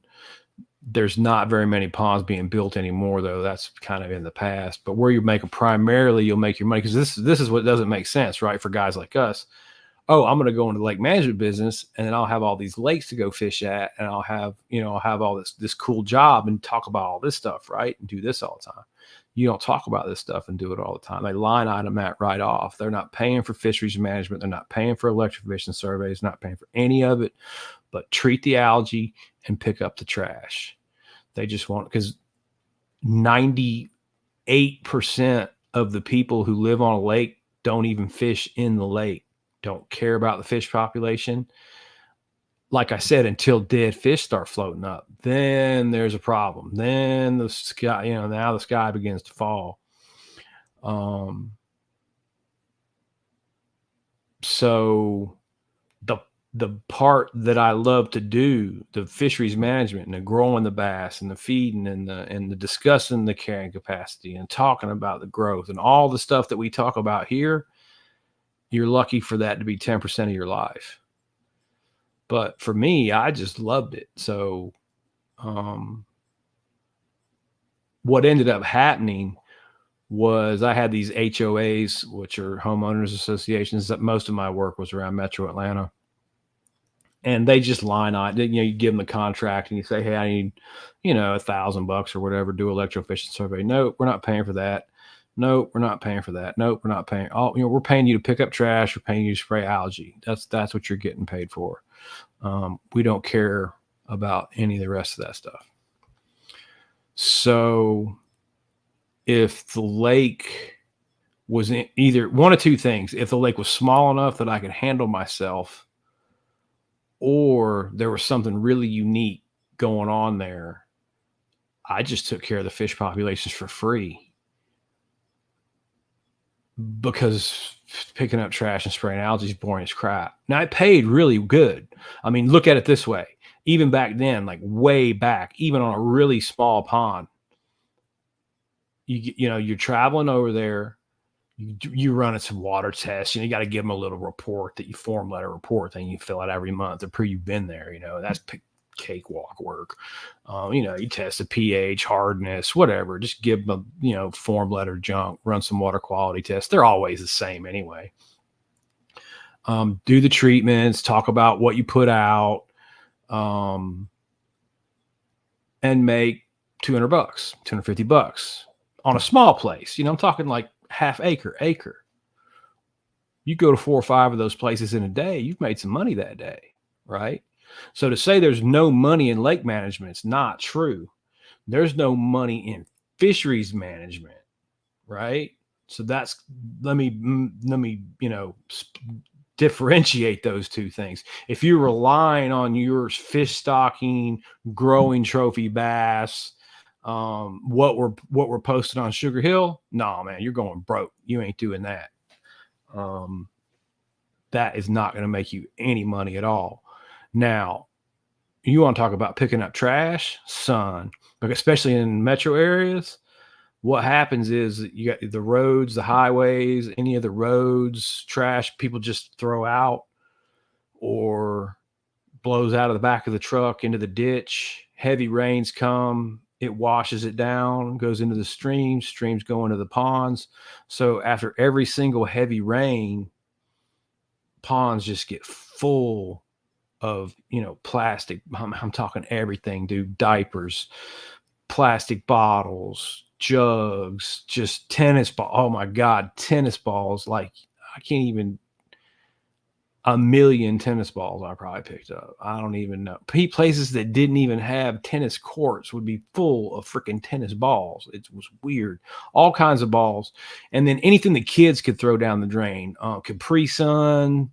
Speaker 1: There's not very many ponds being built anymore, though. That's kind of in the past. But where you make them primarily, you'll make your money, because this is what doesn't make sense, right? For guys like us. Oh, I'm going to go into the lake management business, and then I'll have all these lakes to go fish at, and I'll have all this cool job and talk about all this stuff, right? And do this all the time. You don't talk about this stuff and do it all the time. They line item that right off. They're not paying for fisheries management. They're not paying for electrification surveys, not paying for any of it, but treat the algae and pick up the trash. They just want, because 98% of the people who live on a lake don't even fish in the lake, don't care about the fish population. Like I said, until dead fish start floating up, then there's a problem. Then the sky, now the sky begins to fall. So the part that I love to do, the fisheries management and the growing the bass and the feeding and the discussing the carrying capacity and talking about the growth and all the stuff that we talk about here, you're lucky for that to be 10% of your life. But for me, I just loved it. So what ended up happening was I had these HOAs, which are homeowners associations, that most of my work was around Metro Atlanta. And they just line on, you give them a contract and you say, hey, I need, $1,000 or whatever, do electrofishing survey. No, we're not paying for that. No, we're not paying for that. Nope, we're not paying. We're paying you to pick up trash. We're paying you to spray algae. That's what you're getting paid for. We don't care about any of the rest of that stuff. So if the lake was in either one of two things, if the lake was small enough that I could handle myself, or there was something really unique going on there, I just took care of the fish populations for free, because picking up trash and spraying algae is boring as crap. Now, it paid really good. I mean, look at it this way. Even back then, like way back, even on a really small pond, you're traveling over there, you running some water tests, you got to give them a little report that you form letter report thing you fill out every month to prove you've been there. That's cakewalk work. You test the pH, hardness, whatever. Just give them a form letter junk, run some water quality tests. They're always the same anyway. Do the treatments, talk about what you put out, and make $200, $250 on a small place. I'm talking like half acre. You go to 4 or 5 of those places in a day, you've made some money that day, right? So to say there's no money in lake management, it's not true. There's no money in fisheries management, right? So let me differentiate those two things. If you're relying on your fish stocking, growing trophy bass, what we're posting on Sugar Hill, no, man, you're going broke. You ain't doing that. Um, that is not going to make you any money at all. Now, you want to talk about picking up trash, son, like especially in metro areas. What happens is you got the roads, the highways, any of the roads, trash people just throw out or blows out of the back of the truck into the ditch. Heavy rains come, it washes it down, goes into the streams go into the ponds. So after every single heavy rain, ponds just get full of, plastic. I'm talking everything, dude. Diapers, plastic bottles, jugs, just tennis ball. Oh my God, tennis balls. Like I can't even, a million tennis balls I probably picked up. I don't even know. Places that didn't even have tennis courts would be full of freaking tennis balls. It was weird. All kinds of balls. And then anything the kids could throw down the drain. Capri Sun,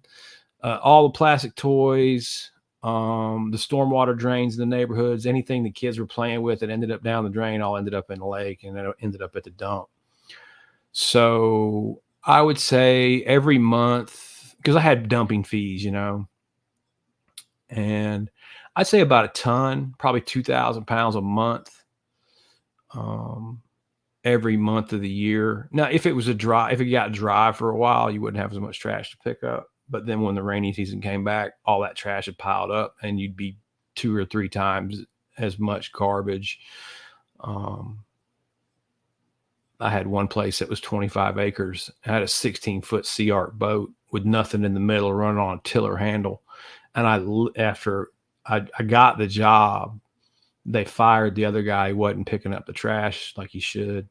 Speaker 1: all the plastic toys, the stormwater drains in the neighborhoods, anything the kids were playing with that ended up down the drain all ended up in the lake and then ended up at the dump. So I would say every month, because I had dumping fees, and I'd say about a ton, probably 2,000 pounds a month, every month of the year. Now, if it got dry for a while, you wouldn't have as much trash to pick up. But then when the rainy season came back, all that trash had piled up and you'd be 2 or 3 times as much garbage. I had one place that was 25 acres. I had a 16-foot Sea Art boat with nothing in the middle, running on a tiller handle. And after I got the job, they fired the other guy who wasn't picking up the trash like he should.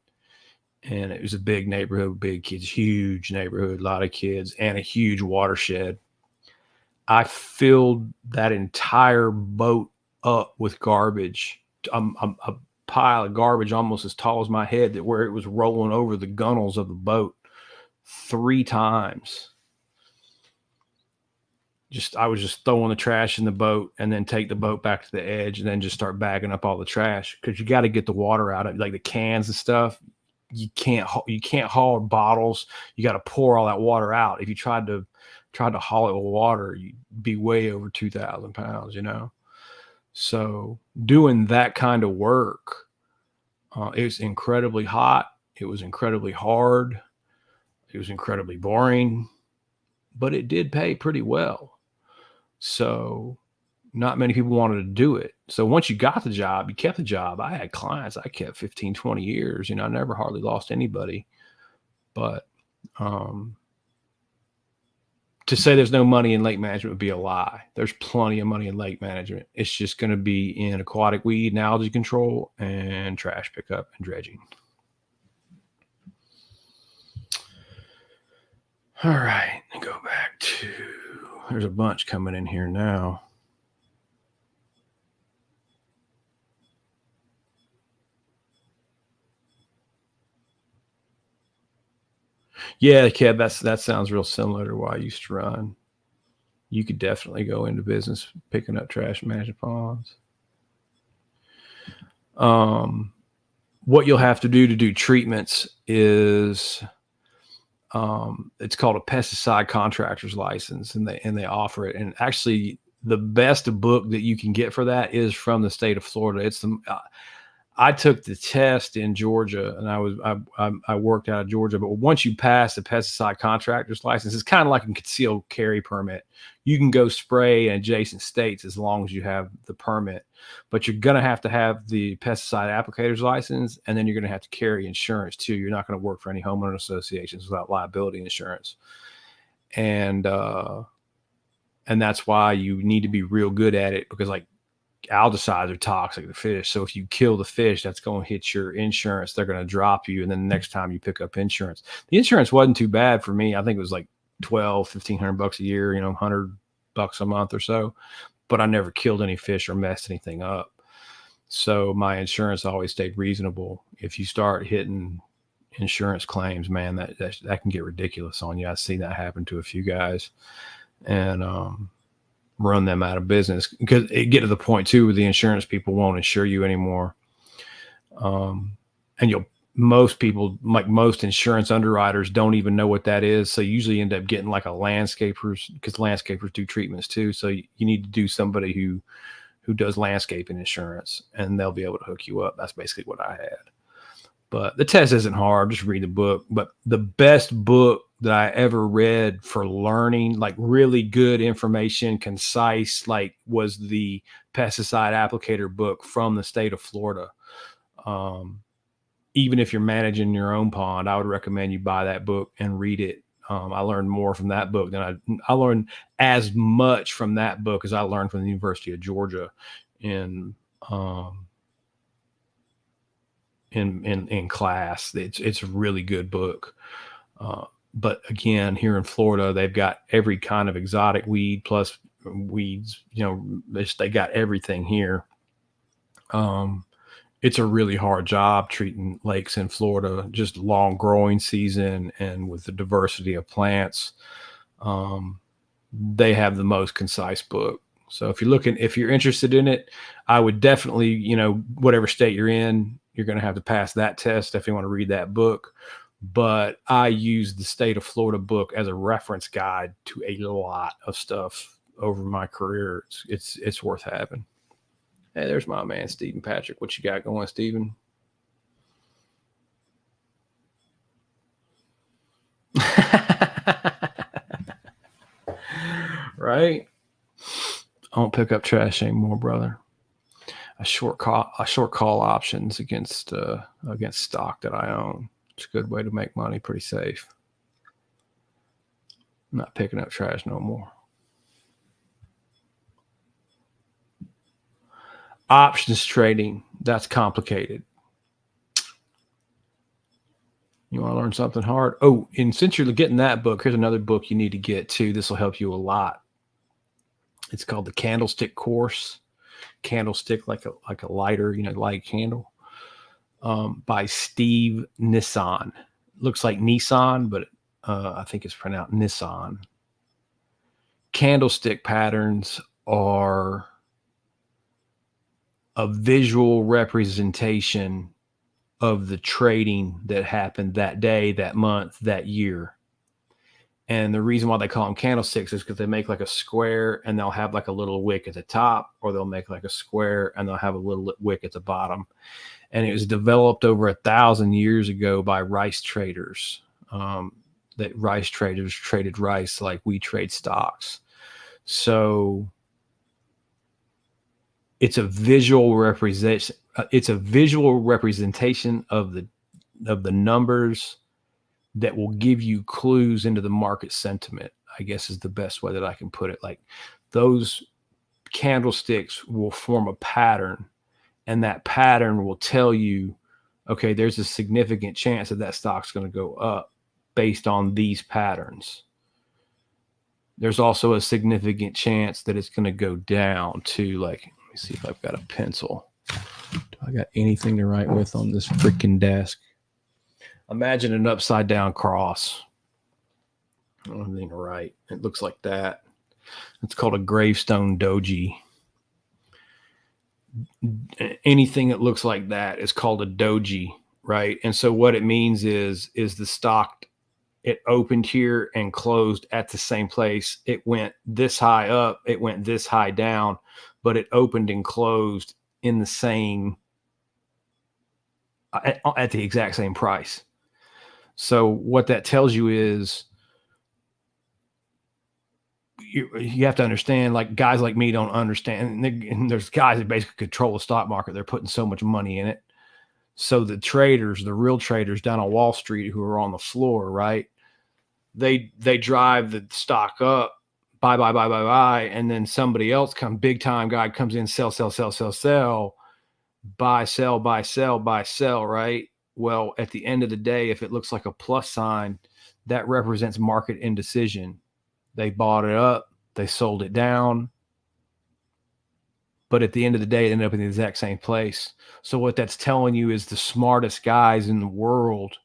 Speaker 1: And it was a big neighborhood, big kids, huge neighborhood, a lot of kids, and a huge watershed. I filled that entire boat up with garbage. A pile of garbage almost as tall as my head, that where it was rolling over the gunnels of the boat 3 times. I was just throwing the trash in the boat and then take the boat back to the edge and then just start bagging up all the trash, because you got to get the water out of it, like the cans and stuff. You can't haul bottles. You got to pour all that water out. If you tried to haul it with water, you'd be way over 2,000 pounds, So doing that kind of work, it was incredibly hot. It was incredibly hard. It was incredibly boring, but it did pay pretty well. So not many people wanted to do it. So once you got the job, you kept the job. I had clients I kept 15, 20 years. I never hardly lost anybody. But to say there's no money in lake management would be a lie. There's plenty of money in lake management. It's just going to be in aquatic weed and algae control and trash pickup and dredging. All right, go back to, there's a bunch coming in here now. Yeah, Kev, that sounds real similar to what I used to run. You could definitely go into business picking up trash management ponds. What you'll have to do treatments is, it's called a pesticide contractor's license, and they offer it. And actually, the best book that you can get for that is from the state of Florida. It's I took the test in Georgia, and I worked out of Georgia. But once you pass the pesticide contractor's license, it's kind of like a concealed carry permit. You can go spray in adjacent states as long as you have the permit. But you're going to have the pesticide applicator's license, and then you're going to have to carry insurance too. You're not going to work for any homeowner associations without liability insurance. And that's why you need to be real good at it, because like algicides are toxic to fish. So if you kill the fish, that's going to hit your insurance. They're going to drop you. And then the next time you pick up insurance, the insurance wasn't too bad for me. I think it was like $1,500 a year, $100 a month or so, but I never killed any fish or messed anything up. So my insurance always stayed reasonable. If you start hitting insurance claims, man, that can get ridiculous on you. I've seen that happen to a few guys. and run them out of business, because it get to the point too where the insurance people won't insure you anymore. And you'll most people, like most insurance underwriters, don't even know what that is. So you usually end up getting like a landscapers, because landscapers do treatments too. So you need to do somebody who does landscaping insurance, and they'll be able to hook you up. That's basically what I had. But the test isn't hard. Just read the book. But the best book that I ever read for learning, like really good information, concise, like was the pesticide applicator book from the state of Florida. Um, Even if you're managing your own pond, I would recommend you buy that book and read it. I learned more from that book than I learned as much from that book as I learned from the University of Georgia in um, in class. It's a really good book. But again, here in Florida, they've got every kind of exotic weed plus weeds. They got everything here. Um, it's a really hard job treating lakes in Florida, just long growing season and with the diversity of plants. Um, they have the most concise book. So if you're interested in it, I would definitely, whatever state you're in, you're going to have to pass that test if you want to read that book. But I use the state of Florida book as a reference guide to a lot of stuff over my career. It's worth having. Hey, there's my man, Stephen Patrick. What you got going, Stephen? Right? I don't pick up trash anymore, brother. I short call options against stock that I own. It's a good way to make money, pretty safe. I'm not picking up trash no more. Options trading, that's complicated. You want to learn something hard? Oh, and since you're getting that book, here's another book you need to get too. This will help you a lot. It's called The Candlestick Course. Candlestick, like a lighter, light candle. By Steve Nissan. Looks like Nissan, but I think it's pronounced Nissan. Candlestick patterns are a visual representation of the trading that happened that day, that month, that year. And the reason why they call them candlesticks is because they make like a square and they'll have like a little wick at the top, or they'll make like a square and they'll have a little wick at the bottom. And it was developed over 1,000 years ago by rice traders. That rice traders traded rice like we trade stocks. So it's a visual representation. It's a visual representation of the numbers that will give you clues into the market sentiment, I guess is the best way that I can put it. Like those candlesticks will form a pattern, and that pattern will tell you, okay, there's a significant chance that stock's going to go up based on these patterns. There's also a significant chance that it's going to go down to, like, let me see if I've got a pencil. Do I got anything to write with on this freaking desk? Imagine an upside down cross. I don't have anything to write. It looks like that. It's called a gravestone doji. Anything that looks like that is called a doji, right? And so what it means is the stock, it opened here and closed at the same place. It went this high up, it went this high down, but it opened and closed in the same, at the exact same price. So what that tells you is you have to understand, like guys like me don't understand. And there's guys that basically control the stock market. They're putting so much money in it. So the traders, the real traders down on Wall Street who are on the floor, right? They drive the stock up, buy, and then somebody else big time guy comes in, sell, buy, sell, right? Well, at the end of the day, if it looks like a plus sign, that represents market indecision. They bought it up, they sold it down, but at the end of the day, it ended up in the exact same place. So what that's telling you is the smartest guys in the world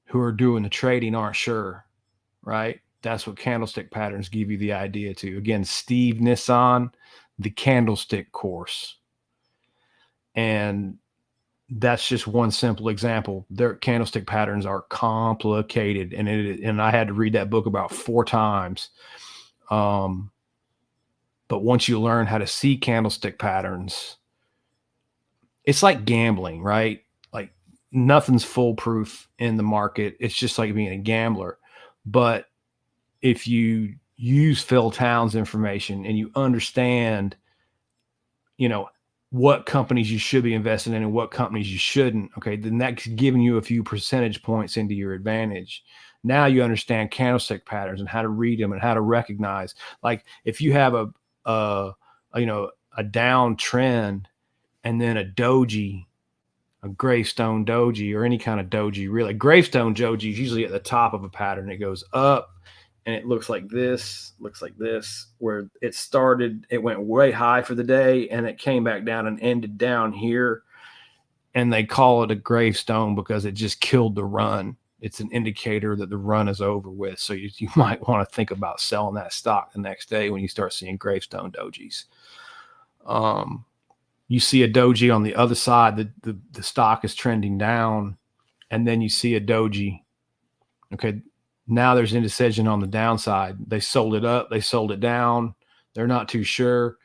Speaker 1: who are doing the trading aren't sure, right? That's what candlestick patterns give you the idea to. Again, Steve Nissan, the candlestick course. And that's just one simple example. Their candlestick patterns are complicated, and I had to read that book about 4 times. But once you learn how to see candlestick patterns, it's like gambling, right? Like nothing's foolproof in the market. It's just like being a gambler. But if you use Phil Town's information and you understand, you know, what companies you should be investing in and what companies you shouldn't, okay, then that's giving you a few percentage points into your advantage. Now you understand candlestick patterns and how to read them and how to recognize. Like if you have a down trend and then a doji, a gravestone doji, or any kind of doji, really. Gravestone doji is usually at the top of a pattern. It goes up and it looks like this, where it started, it went way high for the day and it came back down and ended down here. And they call it a gravestone because it just killed the run. It's an indicator that the run is over with. So you might want to think about selling that stock the next day when you start seeing gravestone dojis. You see a doji on the other side, the stock is trending down, and then you see a doji. Okay, now there's indecision on the downside. They sold it up, they sold it down. They're not too sure.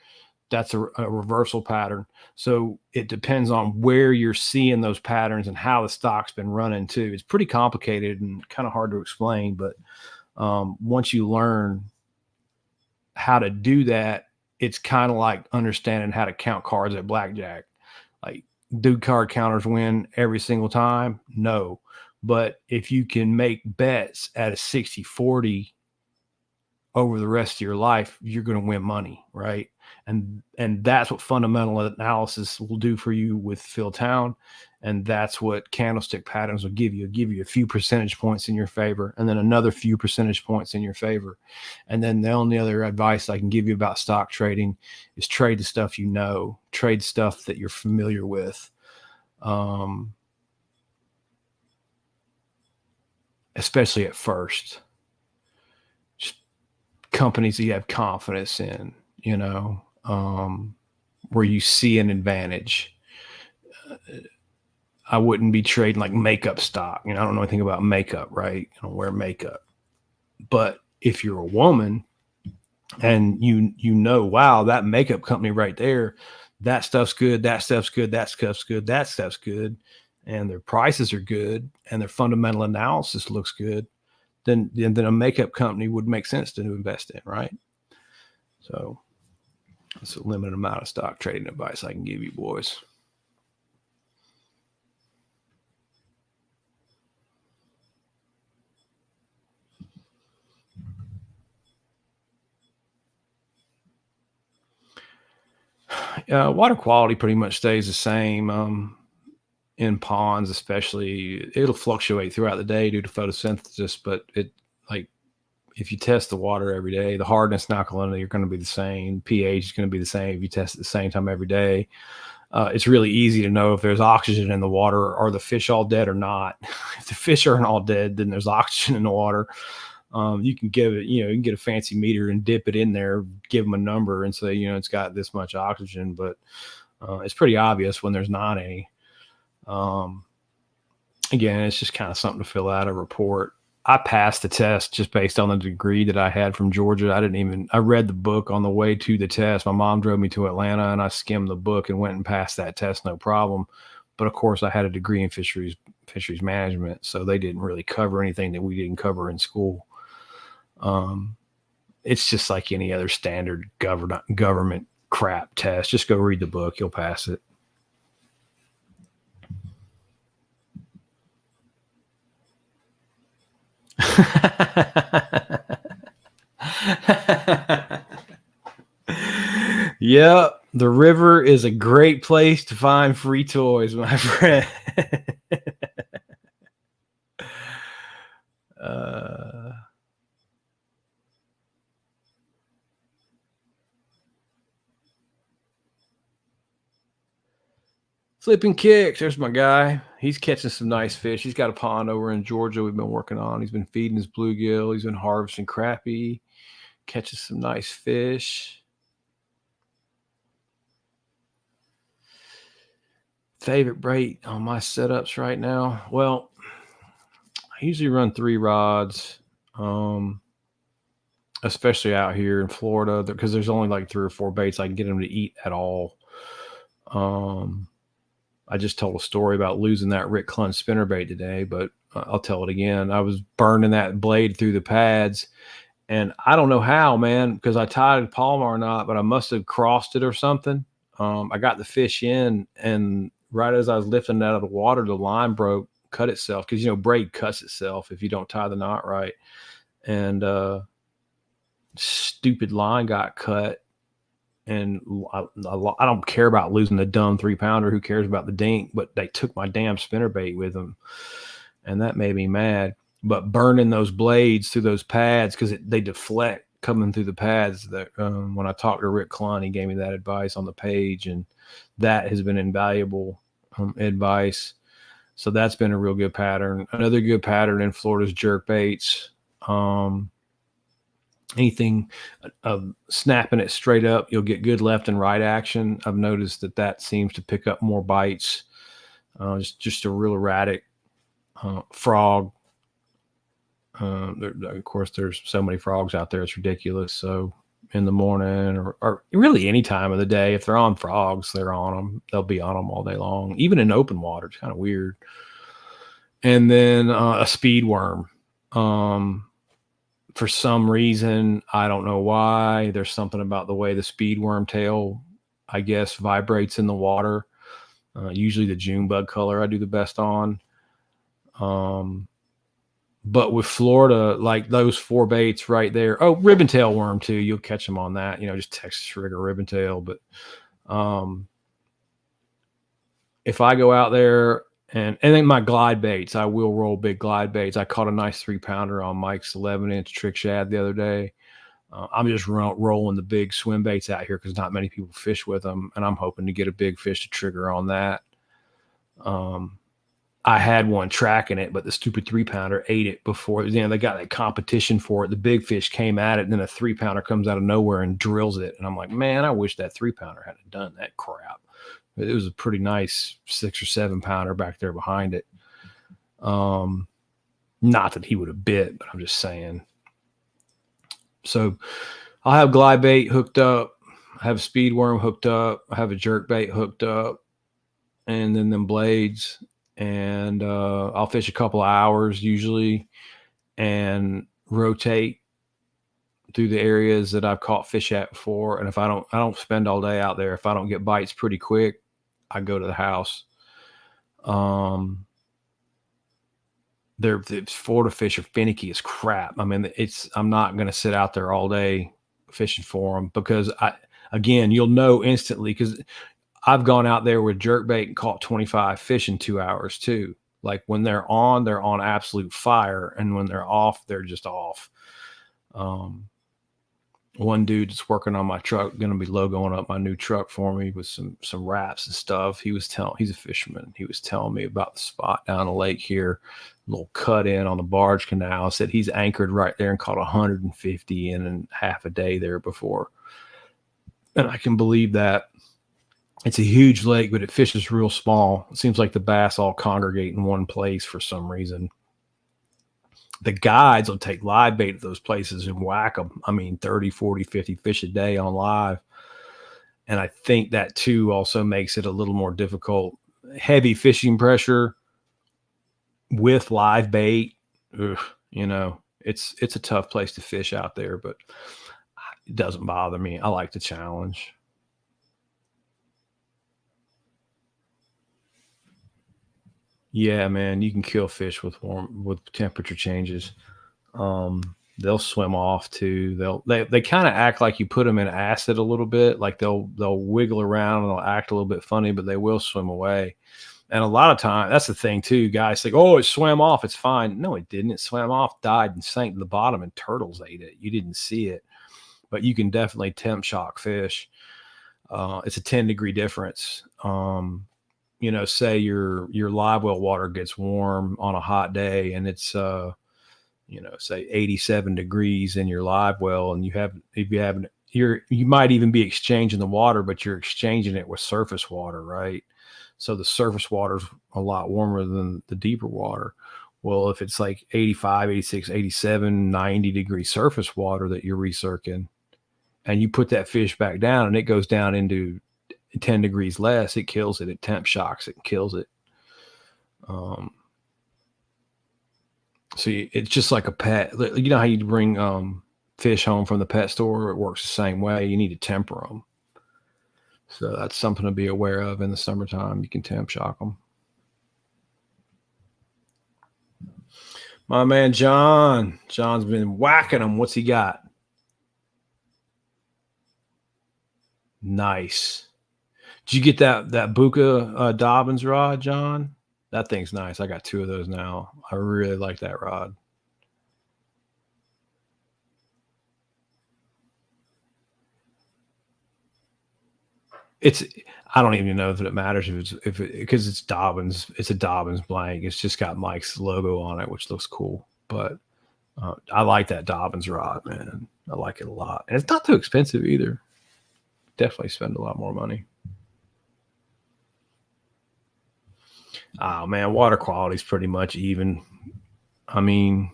Speaker 1: That's a reversal pattern. So it depends on where you're seeing those patterns and how the stock's been running too. It's pretty complicated and kind of hard to explain, but once you learn how to do that, it's kind of like understanding how to count cards at blackjack. Like, do card counters win every single time? No. But if you can make bets at a 60-40 over the rest of your life, you're going to win money, right? And that's what fundamental analysis will do for you with Phil Town. And that's what candlestick patterns will give you. It'll give you a few percentage points in your favor, and then another few percentage points in your favor. And then the only other advice I can give you about stock trading is trade the stuff you know, trade stuff that you're familiar with. Especially at first. Just companies that you have confidence in, where you see an advantage. I wouldn't be trading like makeup stock. I don't know anything about makeup, right? I don't wear makeup. But if you're a woman and wow, that makeup company right there, that stuff's good, that stuff's good, that stuff's good, that stuff's good, and their prices are good, and their fundamental analysis looks good, then a makeup company would make sense to invest in, right? So it's a limited amount of stock trading advice I can give you, boys. Water quality pretty much stays the same in ponds, especially. It'll fluctuate throughout the day due to photosynthesis, but if you test the water every day, the hardness and alkalinity are going to be the same. pH is going to be the same if you test at the same time every day. It's really easy to know if there's oxygen in the water. Are the fish all dead or not? If the fish aren't all dead, then there's oxygen in the water. You can give it, you can get a fancy meter and dip it in there, give them a number and say, it's got this much oxygen, but it's pretty obvious when there's not any. Again, it's just kind of something to fill out a report. I passed the test just based on the degree that I had from Georgia. I read the book on the way to the test. My mom drove me to Atlanta and I skimmed the book and went and passed that test, no problem. But of course I had a degree in fisheries management. So they didn't really cover anything that we didn't cover in school. It's just like any other standard government crap test. Just go read the book. You'll pass it. Yeah, the river is a great place to find free toys, my friend. uh, Flipping kicks. There's my guy. He's catching some nice fish. He's got a pond over in Georgia we've been working on. He's been feeding his bluegill. He's been harvesting crappie, catches some nice fish. Favorite bait on my setups right now? Well, I usually run 3 rods, especially out here in Florida, because there's only like 3 or 4 baits I can get them to eat at all. I just told a story about losing that Rick Clunn spinnerbait today, but I'll tell it again. I was burning that blade through the pads, and I don't know how, man, because I tied Palomar or not, but I must have crossed it or something. I got the fish in, and right as I was lifting it out of the water, the line broke, cut itself, because braid cuts itself if you don't tie the knot right, and stupid line got cut. And I don't care about losing the dumb 3-pounder. Who cares about the dink? But they took my damn spinnerbait with them, and that made me mad. But burning those blades through those pads, because they deflect coming through the pads. That when I talked to Rick Clunn, he gave me that advice on the page, and that has been invaluable advice. So that's been a real good pattern. Another good pattern in Florida's jerk baits. Anything snapping it straight up, you'll get good left and right action. I've noticed that seems to pick up more bites. Just a real erratic frog. Of course, there's so many frogs out there, it's ridiculous. So in the morning or really any time of the day, if they're on frogs, they're on them. They'll be on them all day long, even in open water. It's kind of weird. And then a speed worm. For some reason, I don't know why, there's something about the way the speed worm tail, I guess, vibrates in the water. Usually the June bug color I do the best on. But with Florida, like those 4 baits right there. Oh, ribbon tail worm too. You'll catch them on that, just Texas rig or ribbon tail. But if I go out there and then my glide baits, I will roll big glide baits. I caught a nice 3-pounder on Mike's 11-inch trick shad the other day. I'm just rolling the big swim baits out here because not many people fish with them, and I'm hoping to get a big fish to trigger on that. I had one tracking it, but the stupid 3-pounder ate it before. They got that competition for it. The big fish came at it, and then a 3-pounder comes out of nowhere and drills it. And I'm like, man, I wish that 3-pounder hadn't done that crap. It was a pretty nice 6 or 7-pounder back there behind it. Not that he would have bit, but I'm just saying. So I'll have glide bait hooked up. I have a speed worm hooked up. I have a jerk bait hooked up, and then them blades. And I'll fish a couple of hours usually, and rotate through the areas that I've caught fish at before. And if I don't spend all day out there. If I don't get bites pretty quick, I go to the house. The Florida fish are finicky as crap. I mean, I'm not going to sit out there all day fishing for them, because you'll know instantly, because I've gone out there with jerkbait and caught 25 fish in 2 hours too. Like when they're on absolute fire, and when they're off, they're just off. One dude that's working on my truck, going to be logoing up my new truck for me with some wraps and stuff. He's a fisherman. He was telling me about the spot down the lake here, a little cut in on the barge canal. Said he's anchored right there and caught 150 in half a day there before. And I can believe that. It's a huge lake, but it fishes real small. It seems like the bass all congregate in one place for some reason. The guides will take live bait at those places and whack them. I mean, 30, 40, 50 fish a day on live. And I think that too also makes it a little more difficult. Heavy fishing pressure with live bait. It's a tough place to fish out there, but it doesn't bother me. I like the challenge. Yeah, man, you can kill fish with temperature changes. They'll swim off too. They kind of act like you put them in acid a little bit. Like they'll wiggle around and they'll act a little bit funny, but they will swim away. And a lot of time, that's the thing too. Guys think, oh, it swam off, it's fine. No, it didn't. It swam off, died, and sank to the bottom, and turtles ate it. You didn't see it, but you can definitely temp shock fish. It's a 10-degree difference. say your live well water gets warm on a hot day and it's say 87 degrees in your live well, and you might even be exchanging the water, but you're exchanging it with surface water, right? So the surface water is a lot warmer than the deeper water. Well, if it's like 85, 86, 87, 90-degree surface water that you're recirculating, and you put that fish back down and it goes down into 10 degrees less, it kills it. It temp shocks it and kills it. So it's just like a pet. You know how you bring fish home from the pet store? It works the same way. You need to temper them. So that's something to be aware of in the summertime. You can temp shock them. My man John. John's been whacking them. What's he got? Nice. Did you get that Buka Dobbins rod, John? That thing's nice. I got 2 of those now. I really like that rod. I don't even know if it matters because it's Dobbins. It's a Dobbins blank. It's just got Mike's logo on it, which looks cool. But I like that Dobbins rod, man. I like it a lot, and it's not too expensive either. Definitely spend a lot more money. Oh man, water quality is pretty much even. I mean,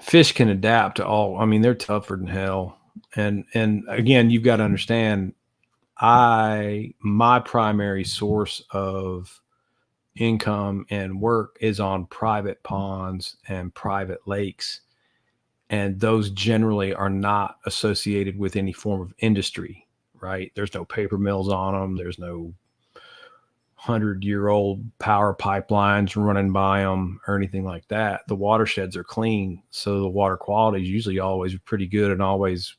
Speaker 1: fish can adapt to all. I mean, they're tougher than hell. And again, you've got to understand, my primary source of income and work is on private ponds and private lakes, and those generally are not associated with any form of industry, right? There's no paper mills on them. There's no 100-year-old power pipelines running by them or anything like that. The watersheds are clean, so the water quality is usually always pretty good and always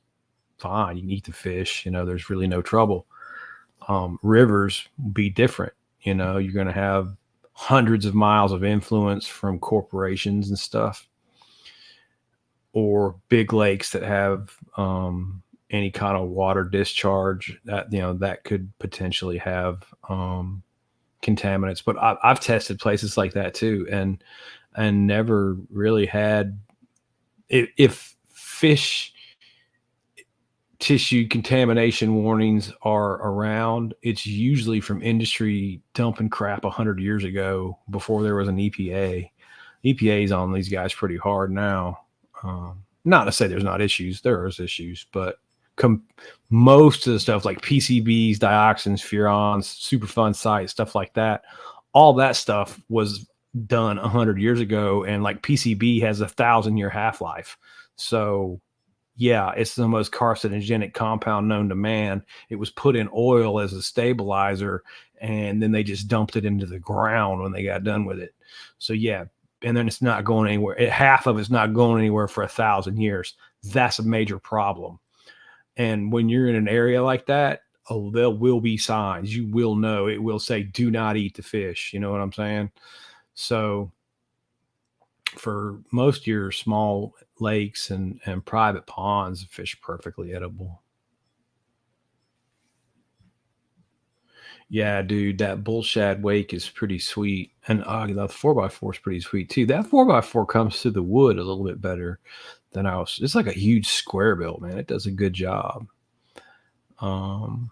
Speaker 1: fine. You can eat the fish, there's really no trouble. Rivers be different. You're going to have hundreds of miles of influence from corporations and stuff, or big lakes that have any kind of water discharge that could potentially have contaminants. But I've tested places like that too, and never really had. If fish tissue contamination warnings are around, it's usually from industry dumping crap 100 years ago before there was an EPA. EPA's on these guys pretty hard now. Not to say there's not issues. There is issues, but most of the stuff like PCBs, dioxins, furans, Superfund sites, stuff like that, all that stuff was done 100 years ago, and like PCB has 1,000-year half-life. So yeah, it's the most carcinogenic compound known to man. It was put in oil as a stabilizer, and then they just dumped it into the ground when they got done with it. So yeah, and then it's not going anywhere. Half of it's not going anywhere for 1,000 years. That's a major problem. And when you're in an area like that, there will be signs. You will know. It will say, "Do not eat the fish." You know what I'm saying? So for most of your small lakes and private ponds, fish are perfectly edible. Yeah, dude, that bull shad wake is pretty sweet, and the 4x4 is pretty sweet too. That 4x4 comes through the wood a little bit better than I was. It's like a huge square bill, man. It does a good job. Um,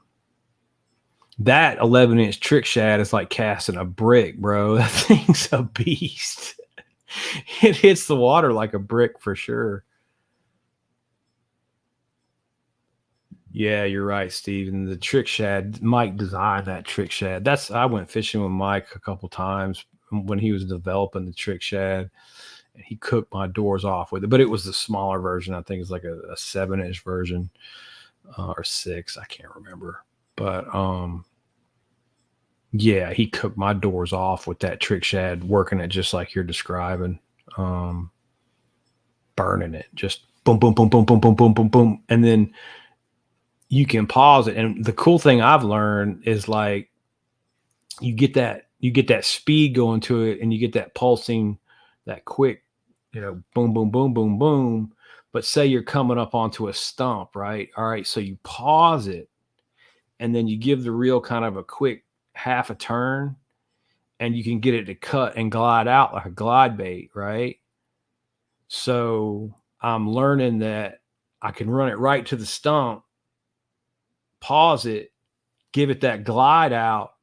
Speaker 1: that 11-inch trick shad is like casting a brick, bro. That thing's a beast. It hits the water like a brick for sure. Yeah, you're right, Steven. The trick shad, Mike designed that trick shad. I went fishing with Mike a couple times when he was developing the trick shad, and he cooked my doors off with it. But it was the smaller version. I think it's like a 7-inch version or 6. I can't remember. But yeah, he cooked my doors off with that trick shad, working it just like you're describing, burning it, just boom, boom, boom, boom, boom, boom, boom, boom, boom, and then you can pause it. And the cool thing I've learned is like you get that speed going to it, and you get that pulsing, that quick, boom, boom, boom, boom, boom. But say you're coming up onto a stump, right? All right, so you pause it, and then you give the reel kind of a quick half a turn, and you can get it to cut and glide out like a glide bait, right? So I'm learning that I can run it right to the stump, pause it, give it that glide out,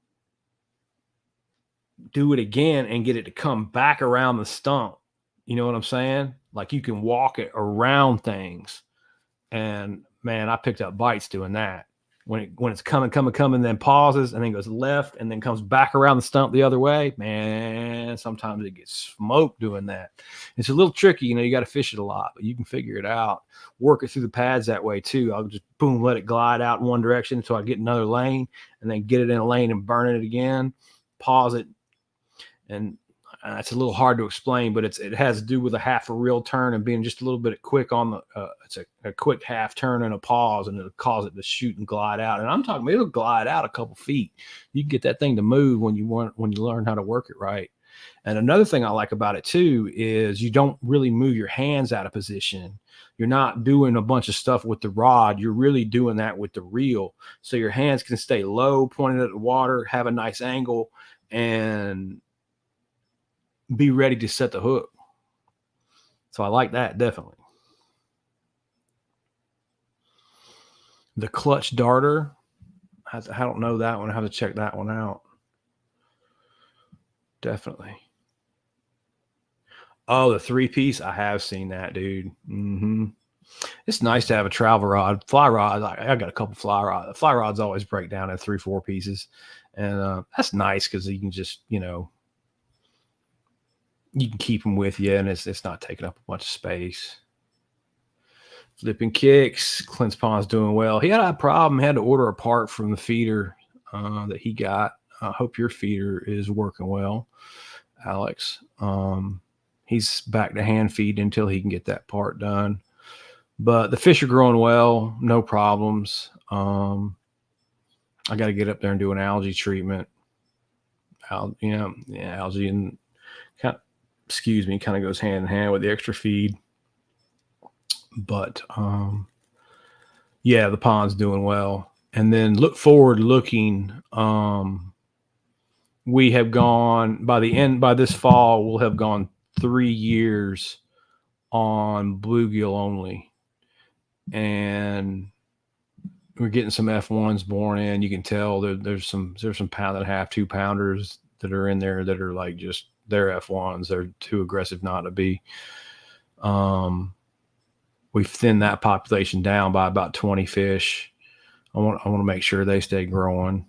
Speaker 1: do it again, and get it to come back around the stump. You know what I'm saying? Like you can walk it around things. And man, I picked up bites doing that. When it's coming, then pauses and then goes left and then comes back around the stump the other way. Man, sometimes it gets smoked doing that. It's a little tricky, you got to fish it a lot, but you can figure it out. Work it through the pads that way too. I'll just boom, let it glide out in one direction until I get another lane, and then get it in a lane and burn it again. Pause it, and it's a little hard to explain, but it has to do with a half a reel turn and being just a little bit quick on the. It's a quick half turn and a pause, and it'll cause it to shoot and glide out. And I'm talking, it'll glide out a couple feet. You can get that thing to move when you learn how to work it right. And another thing I like about it too is you don't really move your hands out of position. You're not doing a bunch of stuff with the rod. You're really doing that with the reel. So your hands can stay low, pointed at the water, have a nice angle, and be ready to set the hook. So I like that, definitely. The clutch darter, I don't know that one. I have to check that one out. Definitely. Oh, the 3-piece. I have seen that, dude. Mm-hmm. It's nice to have a travel rod, fly rod. I got a couple fly rods. The fly rods always break down in 3-4 pieces, and that's nice because you can just you can keep them with you, and it's not taking up a bunch of space. Flipping kicks. Clint's Pond's doing well. He had a problem. He had to order a part from the feeder that he got. I hope your feeder is working well, Alex. He's back to hand feed until he can get that part done. But the fish are growing well, no problems. I got to get up there and do an algae treatment. Algae and kind of goes hand in hand with the extra feed. But yeah, the pond's doing well. And then looking, we have gone by this fall, we'll have gone 3 years on bluegill only. And we're getting some F1s born in. You can tell there's some pound and a half, 2-pounders that are in there that are like just they're F1s. They're too aggressive not to be. We've thinned that population down by about 20 fish. I want to make sure they stay growing.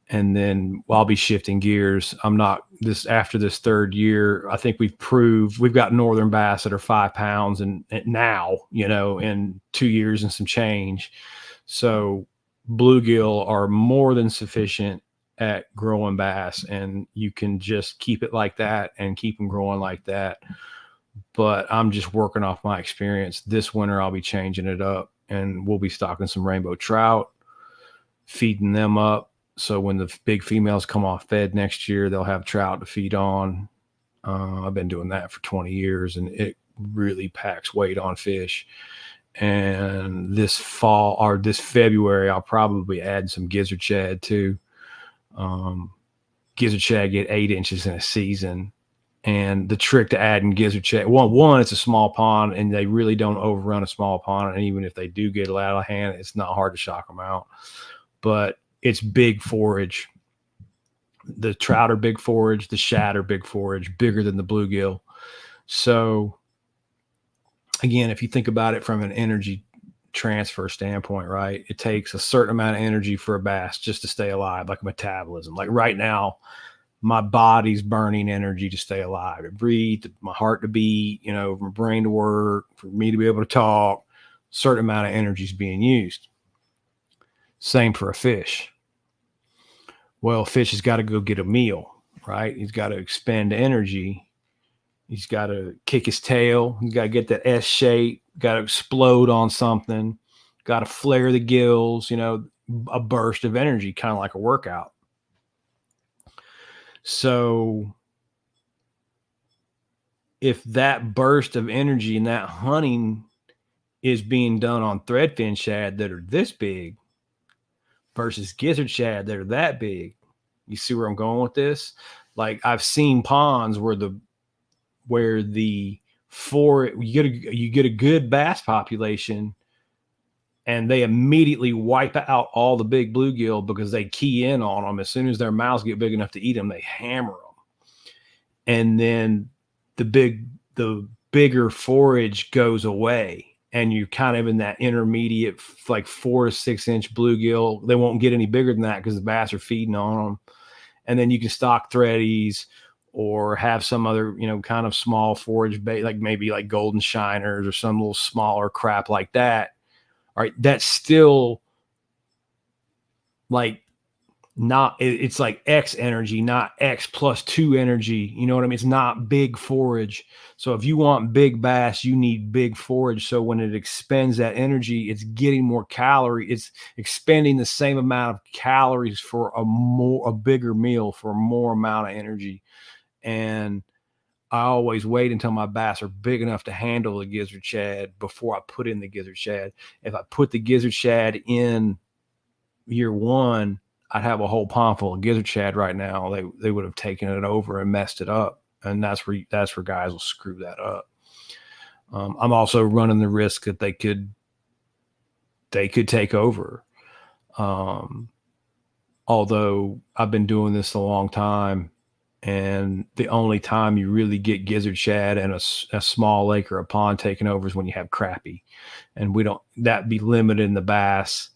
Speaker 1: And then I'll be shifting gears. After this 3rd year, I think we've got northern bass that are 5 pounds and now, in 2 years and some change. So bluegill are more than sufficient at growing bass, and you can just keep it like that and keep them growing like that. But I'm just working off my experience. This winter, I'll be changing it up, and we'll be stocking some rainbow trout, feeding them up. So when the big females come off fed next year, they'll have trout to feed on. I've been doing that for 20 years, and it really packs weight on fish. And this fall or this February, I'll probably add some gizzard shad too. Gizzard shad get 8 inches in a season. And the trick to adding gizzard shad, one, it's a small pond, and they really don't overrun a small pond. And even if they do get out of hand, it's not hard to shock them out. But it's big forage. The trout are big forage. The shad are big forage, bigger than the bluegill. So again, if you think about it from an energy transfer standpoint, right, it takes a certain amount of energy for a bass just to stay alive, like metabolism. Like right now, my body's burning energy to stay alive, to breathe, my heart to beat, my brain to work, for me to be able to talk. Certain amount of energy is being used. Same for a fish. Well, fish has got to go get a meal, right? He's got to expend energy. He's got to kick his tail. He's got to get that S shape, got to explode on something, got to flare the gills, a burst of energy, kind of like a workout. So if that burst of energy and that hunting is being done on threadfin shad that are this big, versus gizzard shad that are that big. You see where I'm going with this? Like I've seen ponds where the for you get a good bass population and they immediately wipe out all the big bluegill because they key in on them as soon as their mouths get big enough to eat them. They hammer them, and then the bigger forage goes away, and you're kind of in that intermediate, like 4 to 6 inch bluegill. They won't get any bigger than that because the bass are feeding on them, and then you can stock threadies or have some other, kind of small forage bait, like maybe like golden shiners or some little smaller crap like that. All right, that's still like not, it's like X energy, not X plus 2 energy. You know what I mean? It's not big forage. So if you want big bass, you need big forage. So when it expends that energy, it's getting more calorie. It's expending the same amount of calories for a bigger meal for more amount of energy. And I always wait until my bass are big enough to handle the gizzard shad before I put in the gizzard shad. If I put the gizzard shad in year one, I'd have a whole pond full of gizzard shad right now. They would have taken it over and messed it up, and that's where guys will screw that up. I'm also running the risk that they could take over. Although I've been doing this a long time, and the only time you really get gizzard shad in a small lake or a pond taken over is when you have crappie, and we don't, that be limited in the bass.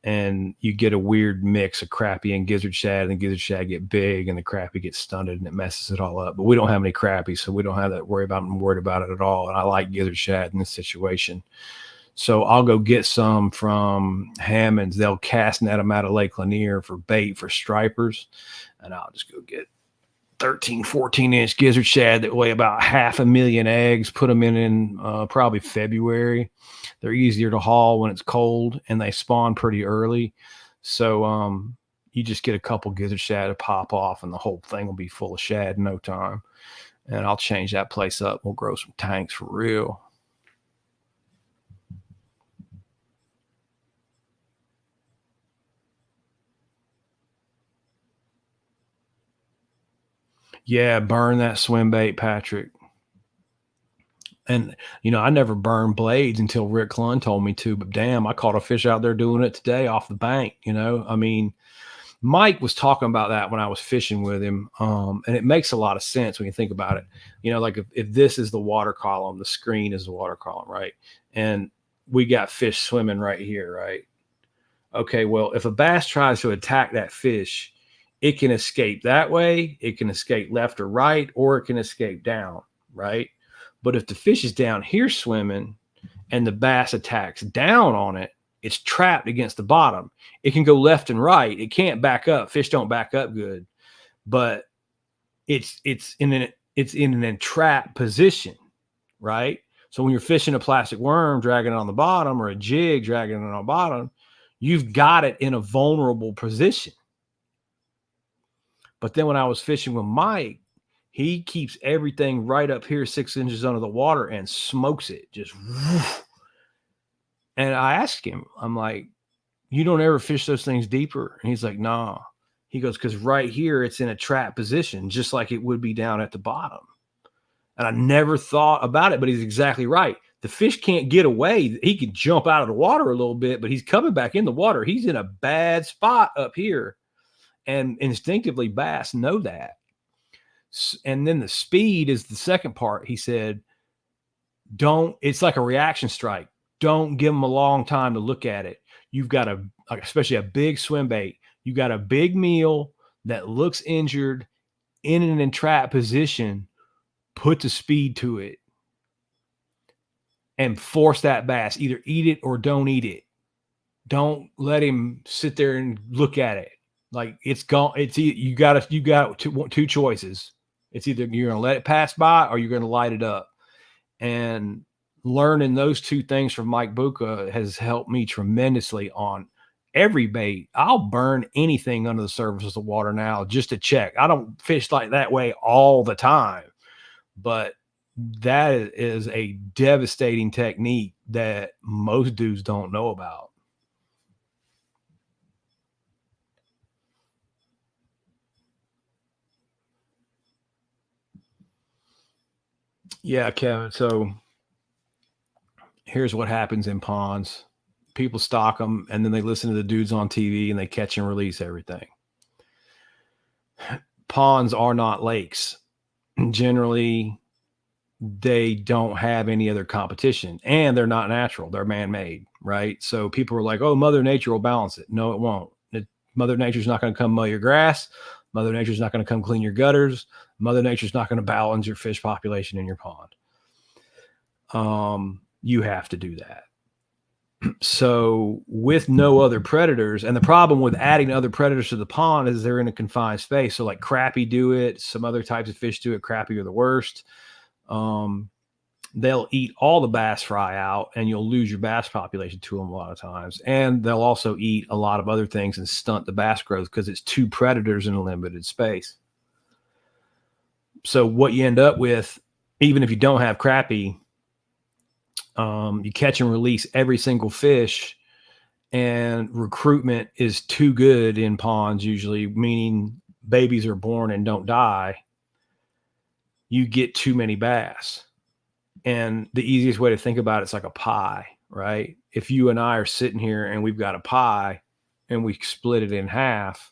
Speaker 1: And you get a weird mix of crappie and gizzard shad, and the gizzard shad get big and the crappie gets stunted and it messes it all up. But we don't have any crappie, so we don't have that worry about. I'm worried about it at all. And I like gizzard shad in this situation. So I'll go get some from Hammond's. They'll cast net them out of Lake Lanier for bait for stripers. And I'll just go get 13, 14-inch gizzard shad that weigh about 500,000 eggs, put them in probably February. They're easier to haul when it's cold, and they spawn pretty early. So you just get a couple gizzard shad to pop off, and the whole thing will be full of shad in no time. And I'll change that place up. We'll grow some tanks for real. Yeah, burn that swim bait, Patrick. And I never burned blades until Rick Clunn told me to. But damn, I caught a fish out there doing it today off the bank. I mean, Mike was talking about that when I was fishing with him, and it makes a lot of sense when you think about it. Like if this is the water column, the screen is the water column, right? And we got fish swimming right here, right? Okay, well, if a bass tries to attack that fish, it can escape that way, it can escape left or right, or it can escape down, right? But if the fish is down here swimming and the bass attacks down on it, it's trapped against the bottom. It can go left and right. It can't back up. Fish don't back up good, but it's in an entrapped position, right? So when you're fishing a plastic worm, dragging it on the bottom, or a jig dragging it on the bottom, you've got it in a vulnerable position. But then when I was fishing with Mike, he keeps everything right up here, 6 inches under the water, and smokes it. Just whoosh. And I asked him, I'm like, you don't ever fish those things deeper? And he's like, nah. He goes, because right here, it's in a trap position, just like it would be down at the bottom. And I never thought about it, but he's exactly right. The fish can't get away. He can jump out of the water a little bit, but he's coming back in the water. He's in a bad spot up here. And instinctively, bass know that. And then the speed is the second part. He said, it's like a reaction strike. Don't give them a long time to look at it. You've got especially a big swim bait. You got a big meal that looks injured in an entrapped position. Put the speed to it and force that bass. Either eat it or don't eat it. Don't let him sit there and look at it. Like it's gone. You got two choices. It's either you're going to let it pass by or you're going to light it up. And learning those two things from Mike Buca has helped me tremendously on every bait. I'll burn anything under the surface of the water now just to check. I don't fish like that way all the time, but that is a devastating technique that most dudes don't know about. Yeah, Kevin. So here's what happens in ponds. People stock them and then they listen to the dudes on TV and they catch and release everything. Ponds are not lakes. Generally, they don't have any other competition and they're not natural. They're man made, right? So people are like, oh, Mother Nature will balance it. No, it won't. Mother Nature's not going to come mow your grass. Mother Nature's not going to come clean your gutters. Mother Nature's not going to balance your fish population in your pond. You have to do that. So with no other predators, and the problem with adding other predators to the pond is they're in a confined space. So like crappie do it, some other types of fish do it. Crappie are the worst. They'll eat all the bass fry out and you'll lose your bass population to them a lot of times. And they'll also eat a lot of other things and stunt the bass growth because it's two predators in a limited space. So what you end up with, even if you don't have crappie, you catch and release every single fish, and recruitment is too good in ponds, usually, meaning babies are born and don't die. You get too many bass. And the easiest way to think about it's like a pie, right? If you and I are sitting here and we've got a pie and we split it in half,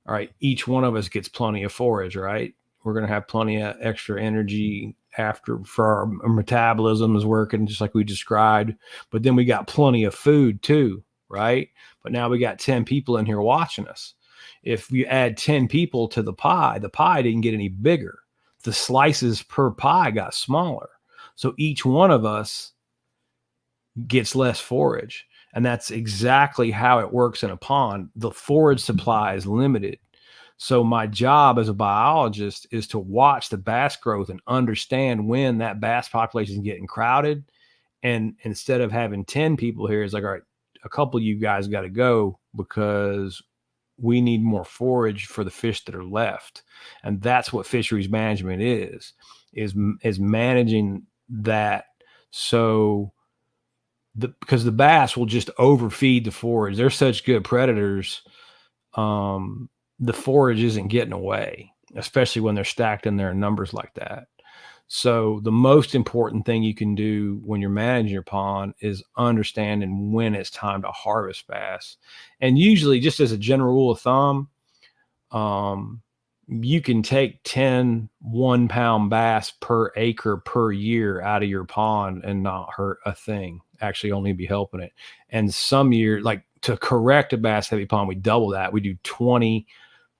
Speaker 1: all right, each one of us gets plenty of forage, right? We're going to have plenty of extra energy after for our metabolism is working just like we described. But then we got plenty of food too, right? But now we got 10 people in here watching us. If we add 10 people to the pie didn't get any bigger. The slices per pie got smaller. So each one of us gets less forage. And that's exactly how it works in a pond. The forage supply is limited. So my job as a biologist is to watch the bass growth and understand when that bass population is getting crowded. And instead of having 10 people here, it's like, all right, a couple of you guys got to go because we need more forage for the fish that are left. And that's what fisheries management is managing that. So because the bass will just overfeed the forage. They're such good predators. The forage isn't getting away, especially when they're stacked in their numbers like that. So the most important thing you can do when you're managing your pond is understanding when it's time to harvest bass. And usually, just as a general rule of thumb, you can take 10 1-pound bass per acre per year out of your pond and not hurt a thing. Actually, only be helping it. And some year, like to correct a bass heavy pond, we double that. We do 20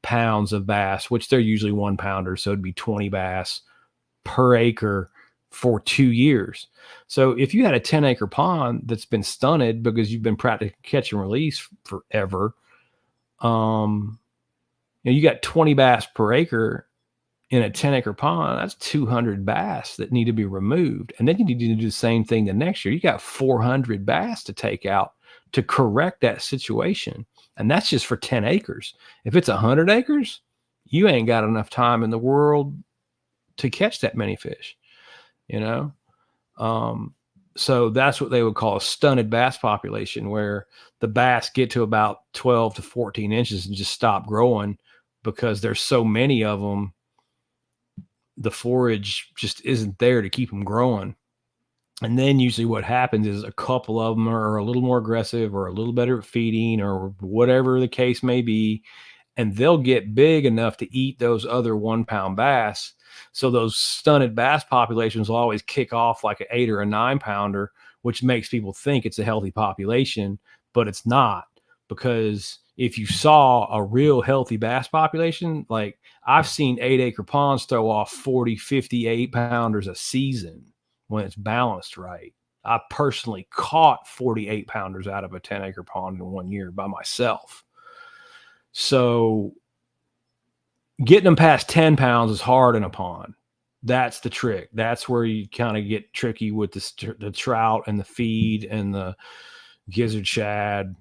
Speaker 1: pounds of bass, which they're usually 1-pounder. So it'd be 20 bass per acre for 2 years. So if you had a 10-acre pond that's been stunted because you've been practicing catch and release forever, you got 20 bass per acre in a 10-acre pond. That's 200 bass that need to be removed. And then you need to do the same thing the next year. You got 400 bass to take out to correct that situation. And that's just for 10 acres. If it's 100 acres, you ain't got enough time in the world to catch that many fish, you know? So that's what they would call a stunted bass population, where the bass get to about 12 to 14 inches and just stop growing because there's so many of them. The forage just isn't there to keep them growing. And then usually what happens is a couple of them are a little more aggressive or a little better at feeding or whatever the case may be. And they'll get big enough to eat those other 1-pound bass. So those stunted bass populations will always kick off like an 8 or a 9-pounder, which makes people think it's a healthy population, but it's not. Because if you saw a real healthy bass population, like I've seen 8-acre ponds throw off 40, 50, 8-pounders a season when it's balanced right. I personally caught 48-pounders out of a 10-acre pond in 1 year by myself. So getting them past 10 pounds is hard in a pond. That's the trick. That's where you kind of get tricky with the trout and the feed and the gizzard shad.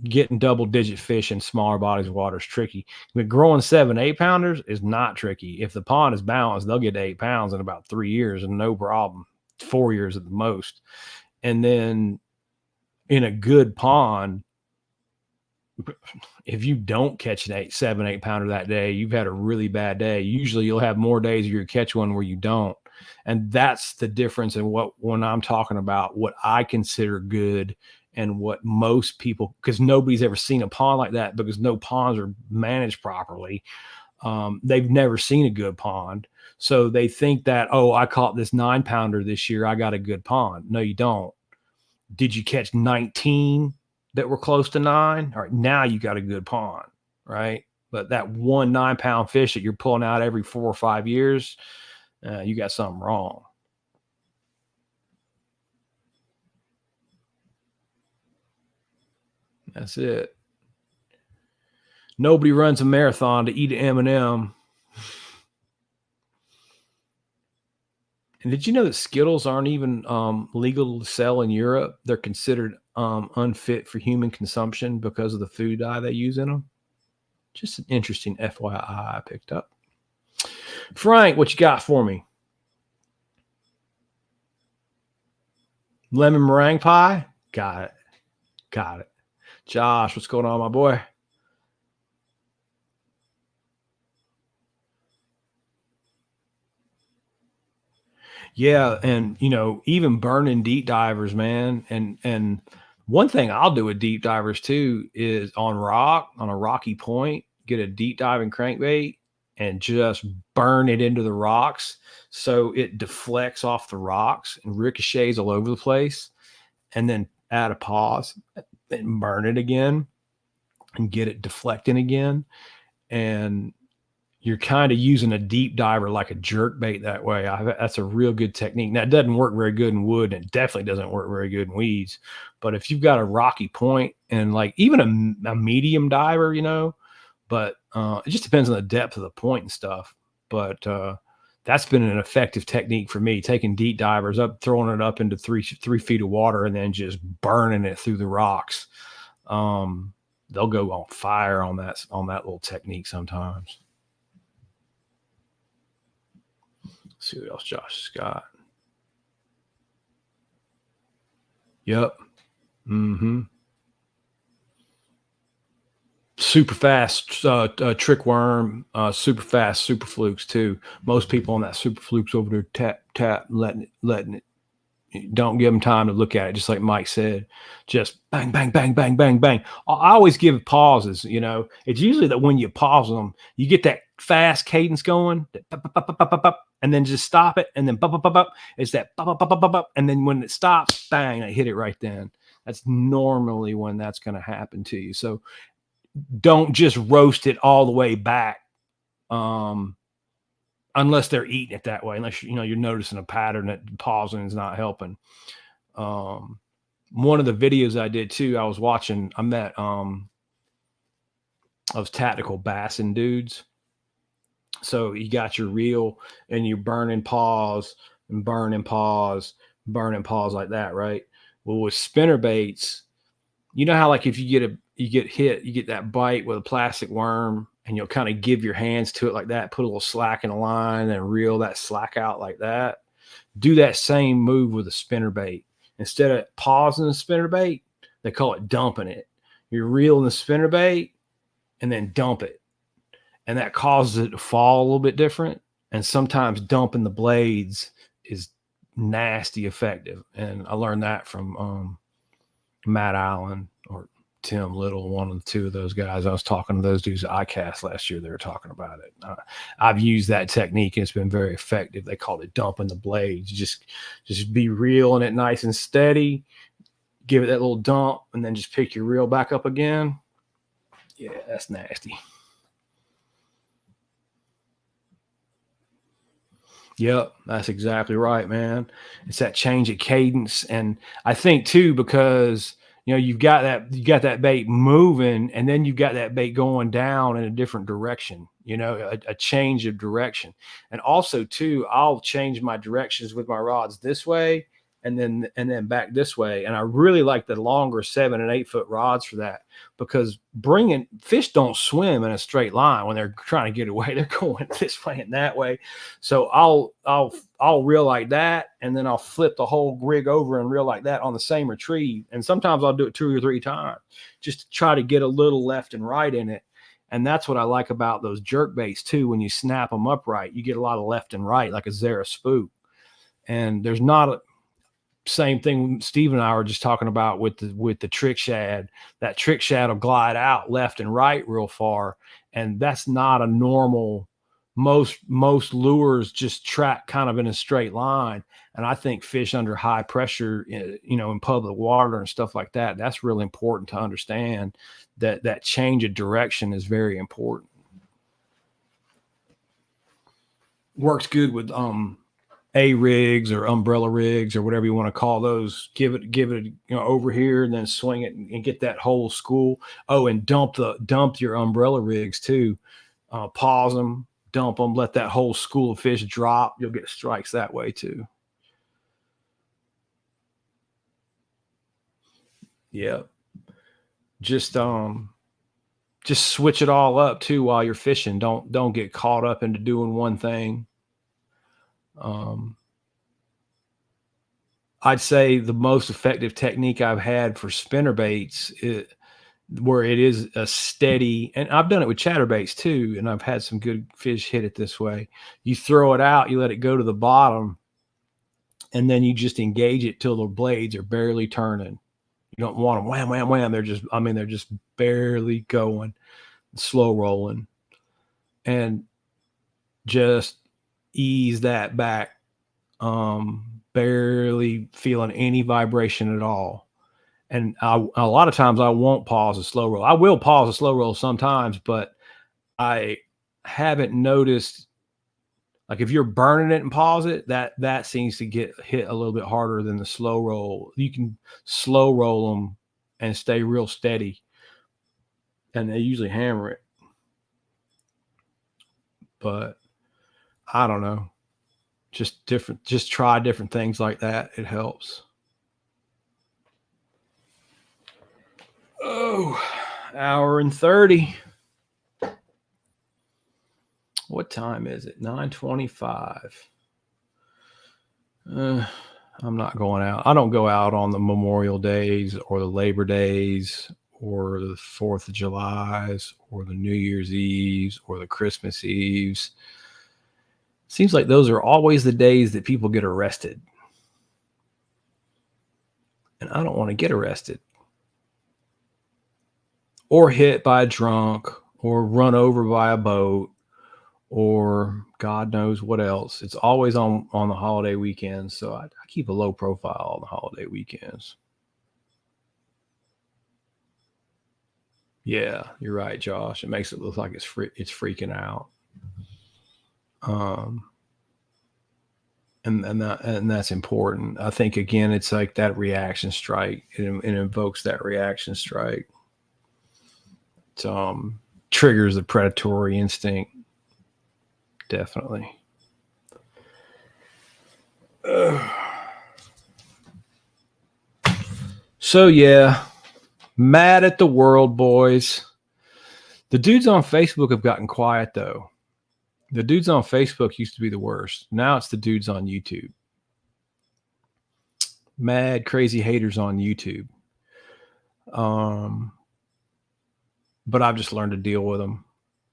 Speaker 1: Getting double-digit fish in smaller bodies of water is tricky. But growing 7, 8-pounders is not tricky. If the pond is balanced, they'll get to 8 pounds in about 3 years and no problem. 4 years at the most. And then in a good pond, if you don't catch an 7, 8-pounder that day, you've had a really bad day. Usually you'll have more days where you catch one where you don't. And that's the difference in when I'm talking about what I consider good and what most people, because nobody's ever seen a pond like that because no ponds are managed properly. They've never seen a good pond. So they think that, oh, I caught this 9 pounder this year, I got a good pond. No, you don't. Did you catch 19 that were close to 9? All right, now you got a good pond, right? But that one 9 pound fish that you're pulling out every 4 or 5 years, you got something wrong. That's it. Nobody runs a marathon to eat an M&M. And did you know that Skittles aren't even legal to sell in Europe? They're considered unfit for human consumption because of the food dye they use in them. Just an interesting FYI I picked up. Frank, what you got for me? Lemon meringue pie? Got it. Got it. Josh, what's going on, my boy? Yeah, and even burning deep divers, man. And one thing I'll do with deep divers too is on a rocky point, get a deep diving crankbait and just burn it into the rocks so it deflects off the rocks and ricochets all over the place, and then add a pause and burn it again and get it deflecting again. And you're kind of using a deep diver like a jerk bait that way. That's a real good technique. Now, it doesn't work very good in wood, and it definitely doesn't work very good in weeds. But if you've got a rocky point and like even a medium diver, but it just depends on the depth of the point and stuff. But that's been an effective technique for me, taking deep divers up, throwing it up into 3 feet of water, and then just burning it through the rocks. They'll go on fire on that little technique sometimes. Let's see what else Josh has got. Yep. Mm-hmm. Super fast trick worm, super fast super flukes too. Most people on that super flukes over there tap, letting it. Don't give them time to look at it, just like Mike said. Just bang, bang, bang, bang, bang, bang. I always give pauses. It's usually that when you pause them, you get that fast cadence going, and then just stop it, and then it's that, and then when it stops, bang, I hit it right then. That's normally when that's going to happen to you. So don't just roast it all the way back. Unless they're eating it that way, unless you're noticing a pattern that pausing is not helping. One of the videos I did too, I was watching, I met those tactical bassing dudes. So you got your reel and you burning pause and burning pause like that, right? Well, with spinner baits, you know how like if you get hit, you get that bite with a plastic worm, and you'll kind of give your hands to it like that, put a little slack in the line and reel that slack out like that. Do that same move with a spinner bait. Instead of pausing the spinner bait, they call it dumping it. You're reeling the spinner bait and then dump it. And that causes it to fall a little bit different. And sometimes dumping the blades is nasty effective. And I learned that from Matt Allen or Tim Little, one of the two of those guys. I was talking to those dudes at ICAST last year. They were talking about it. I've used that technique, and it's been very effective. They called it dumping the blades. Just be reeling it nice and steady, give it that little dump, and then just pick your reel back up again. Yeah, that's nasty. Yep, that's exactly right, man. It's that change of cadence, and I think too because you've got that bait moving, and then you've got that bait going down in a different direction. A change of direction, and also too, I'll change my directions with my rods this way, and then back this way. And I really like the longer 7 and 8 foot rods for that, because bringing fish don't swim in a straight line when they're trying to get away. They're going this way and that way. So I'll reel like that, and then I'll flip the whole rig over and reel like that on the same retrieve. And sometimes I'll do it 2 or 3 times just to try to get a little left and right in it. And that's what I like about those jerk baits too. When you snap them upright, you get a lot of left and right, like a Zara spook. And there's not a same thing Steve and I were just talking about with the trick shad. That trick shad will glide out left and right real far, and that's not a normal. Most lures just track kind of in a straight line, and I think fish under high pressure, in public water and stuff like that, that's really important to understand. That change of direction is very important. Works good with A rigs or umbrella rigs or whatever you want to call those. Give it over here, and then swing it and get that whole school. Oh, and dump your umbrella rigs too. Pause them, dump them, let that whole school of fish drop. You'll get strikes that way too. Yeah. Just switch it all up too while you're fishing. Don't get caught up into doing one thing. Um, I'd say the most effective technique I've had for spinner baits, where it is a steady, and I've done it with chatterbaits too, and I've had some good fish hit it this way. You throw it out, you let it go to the bottom, and then you just engage it till the blades are barely turning. You don't want them wham, wham, wham. They're just barely going, slow rolling, and just ease that back. Barely feeling any vibration at all. And a lot of times I won't pause a slow roll. I will pause a slow roll sometimes, but I haven't noticed, like, if you're burning it and pause it, that seems to get hit a little bit harder than the slow roll. You can slow roll them and stay real steady, and they usually hammer it. But I don't know. Just try different things like that. It helps. Oh, hour and 30. What time is it? 9:25. I'm not going out. I don't go out on the Memorial Days or the Labor Days or the 4th of July's or the New Year's Eves or the Christmas Eves. Seems like those are always the days that people get arrested. And I don't want to get arrested. Or hit by a drunk or run over by a boat or God knows what else. It's always on the holiday weekends. So I keep a low profile on the holiday weekends. Yeah, you're right, Josh. It makes it look like it's freaking out. And that's important. I think, again, it's like that reaction strike. It invokes that reaction strike. It triggers the predatory instinct. Definitely. So yeah, mad at the world, boys. The dudes on Facebook have gotten quiet though. The dudes on Facebook used to be the worst. Now it's the dudes on YouTube. Mad, crazy haters on YouTube. But I've just learned to deal with them.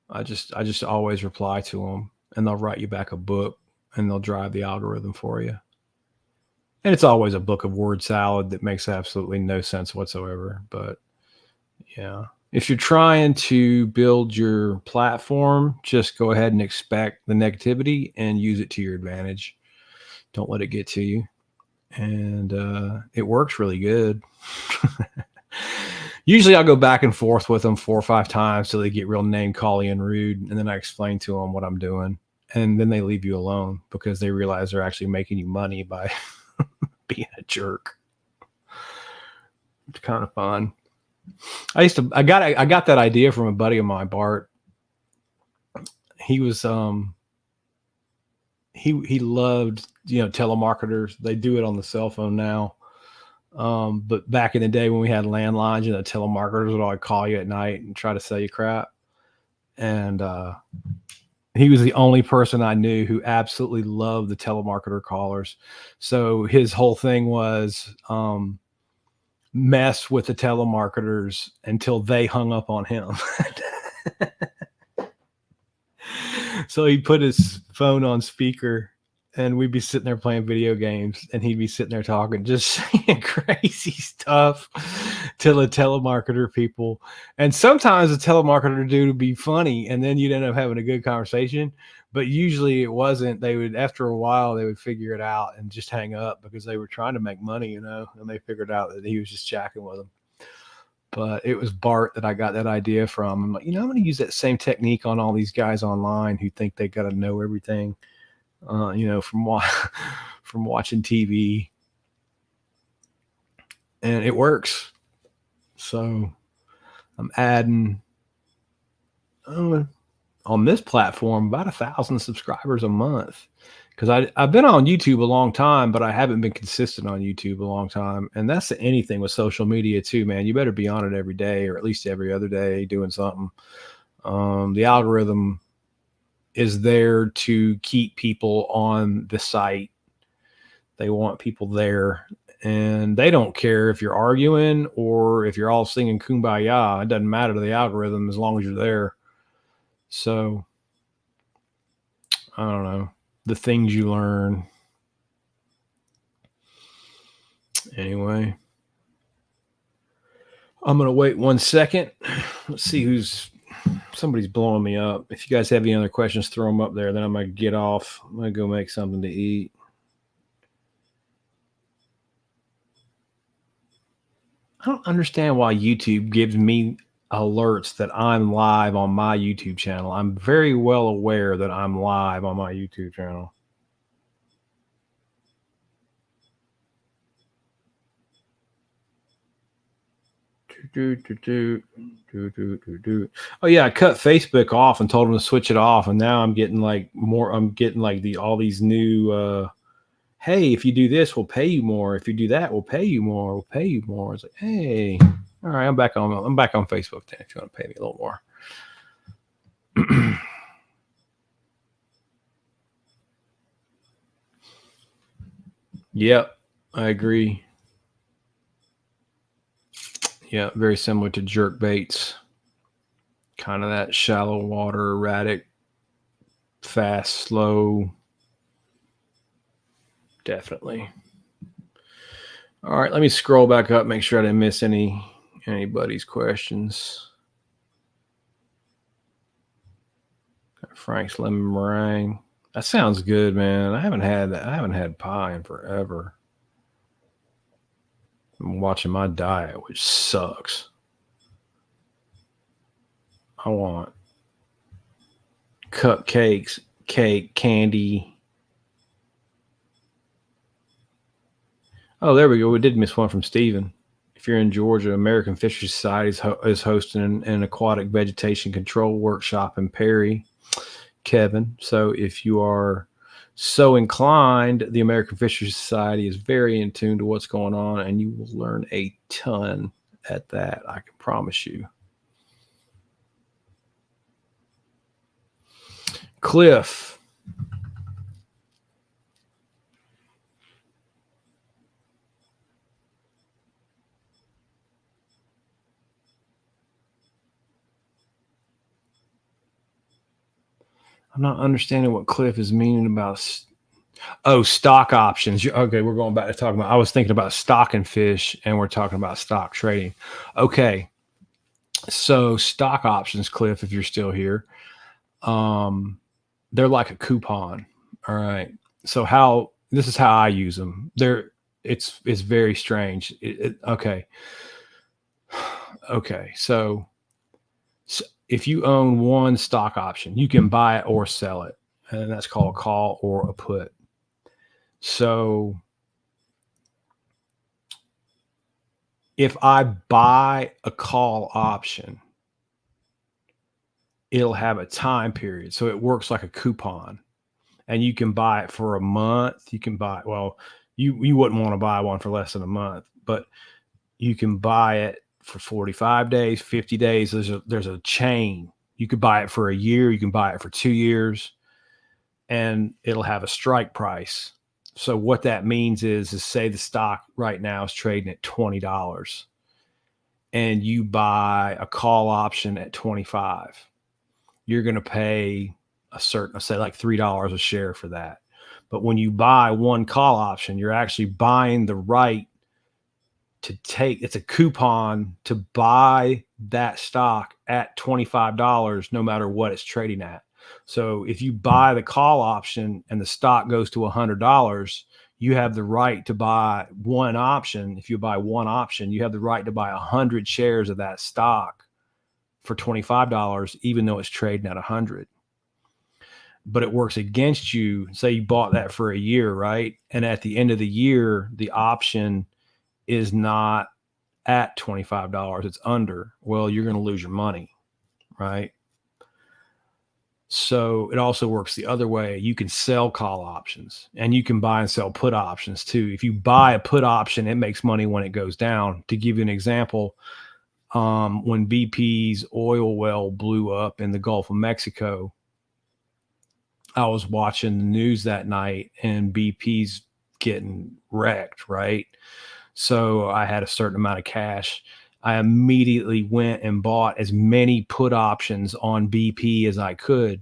Speaker 1: I just always reply to them, and they'll write you back a book, and they'll drive the algorithm for you. And it's always a book of word salad that makes absolutely no sense whatsoever. But yeah, if you're trying to build your platform, just go ahead and expect the negativity and use it to your advantage. Don't let it get to you. And it works really good. Usually I'll go back and forth with them 4 or 5 times till they get real name calling and rude. And then I explain to them what I'm doing. And then they leave you alone because they realize they're actually making you money by being a jerk. It's kind of fun. I got that idea from a buddy of mine, Bart. He was he loved, telemarketers. They do it on the cell phone now. But back in the day when we had landlines, the telemarketers would always call you at night and try to sell you crap. And he was the only person I knew who absolutely loved the telemarketer callers. So his whole thing was mess with the telemarketers until they hung up on him. So he put his phone on speaker and we'd be sitting there playing video games, and he'd be sitting there talking, just saying crazy stuff to the telemarketer people. And sometimes the telemarketer dude would be funny, and then you'd end up having a good conversation. But usually it wasn't. They would, after a while, they would figure it out and just hang up because they were trying to make money, and they figured out that he was just jacking with them. But it was Bart that I got that idea from. I'm like, I'm going to use that same technique on all these guys online who think they got to know everything, from from watching TV, and it works. So I'm adding on this platform about 1,000 subscribers a month because I've been on YouTube a long time, but I haven't been consistent on YouTube a long time. And that's anything with social media too, man. You better be on it every day or at least every other day doing something. The algorithm is there to keep people on the site. They want people there, and they don't care if you're arguing or if you're all singing Kumbaya. It doesn't matter to the algorithm as long as you're there. So I don't know, the things you learn. Anyway, I'm going to wait 1 second. Let's see somebody's blowing me up. If you guys have any other questions, throw them up there. Then I'm going to get off. I'm going to go make something to eat. I don't understand why YouTube gives me alerts that I'm live on my YouTube channel. I'm very well aware that I'm live on my YouTube channel. Oh yeah, I cut Facebook off and told them to switch it off, and now I'm getting like all these new hey, if you do this, we'll pay you more. If you do that, we'll pay you more. We'll pay you more. It's like, hey, all right, I'm back on Facebook then if you want to pay me a little more. Yep, I agree. Yeah, very similar to jerk baits. Kind of that shallow water, erratic, fast, slow. Definitely. All right, let me scroll back up, make sure I didn't miss anybody's questions. Frank's lemon meringue. That sounds good, man. I haven't had pie in forever. I'm watching my diet, which sucks. I want cupcakes, cake, candy. Oh, there we go. We did miss one from Steven. If you're in Georgia, American Fisheries Society is hosting an aquatic vegetation control workshop in Perry, Kevin. So if you are so inclined, the American Fisheries Society is very in tune to what's going on, and you will learn a ton at that. I can promise you. Cliff. I'm not understanding what Cliff is meaning about. Stock options. Okay, we're going back to talking about. I was thinking about stock and fish, and we're talking about stock trading. Okay, so stock options, Cliff, if you're still here, they're like a coupon. All right. So this is how I use them. It's very strange. Okay. Okay. So if you own one stock option, you can buy it or sell it, and that's called a call or a put. So if I buy a call option, it'll have a time period. So it works like a coupon, and you can buy it for a month. You can buy, well, you wouldn't want to buy one for less than a month, but you can buy it for 45 days, 50 days. There's a chain. You could buy it for a year. You can buy it for 2 years, and it'll have a strike price. So what that means is say the stock right now is trading at $20 and you buy a call option at 25, you're going to pay a certain, say like $3 a share for that. But when you buy one call option, you're actually buying the right to take, it's a coupon to buy that stock at $25 no matter what it's trading at. So if you buy the call option and the stock goes to $100, you have the right to buy one option. If you buy one option, you have the right to buy 100 shares of that stock for $25, even though it's trading at 100. But it works against you. Say you bought that for a year, right? And at the end of the year, the option is not at $25, it's under. Well, you're going to lose your money, right? So it also works the other way. You can sell call options and you can buy and sell put options too. If you buy a put option, it makes money when it goes down. To give you an example, when BP's oil well blew up in the Gulf of Mexico, I was watching the news that night and BP's getting wrecked, right? So I had a certain amount of cash. I immediately went and bought as many put options on BP as I could,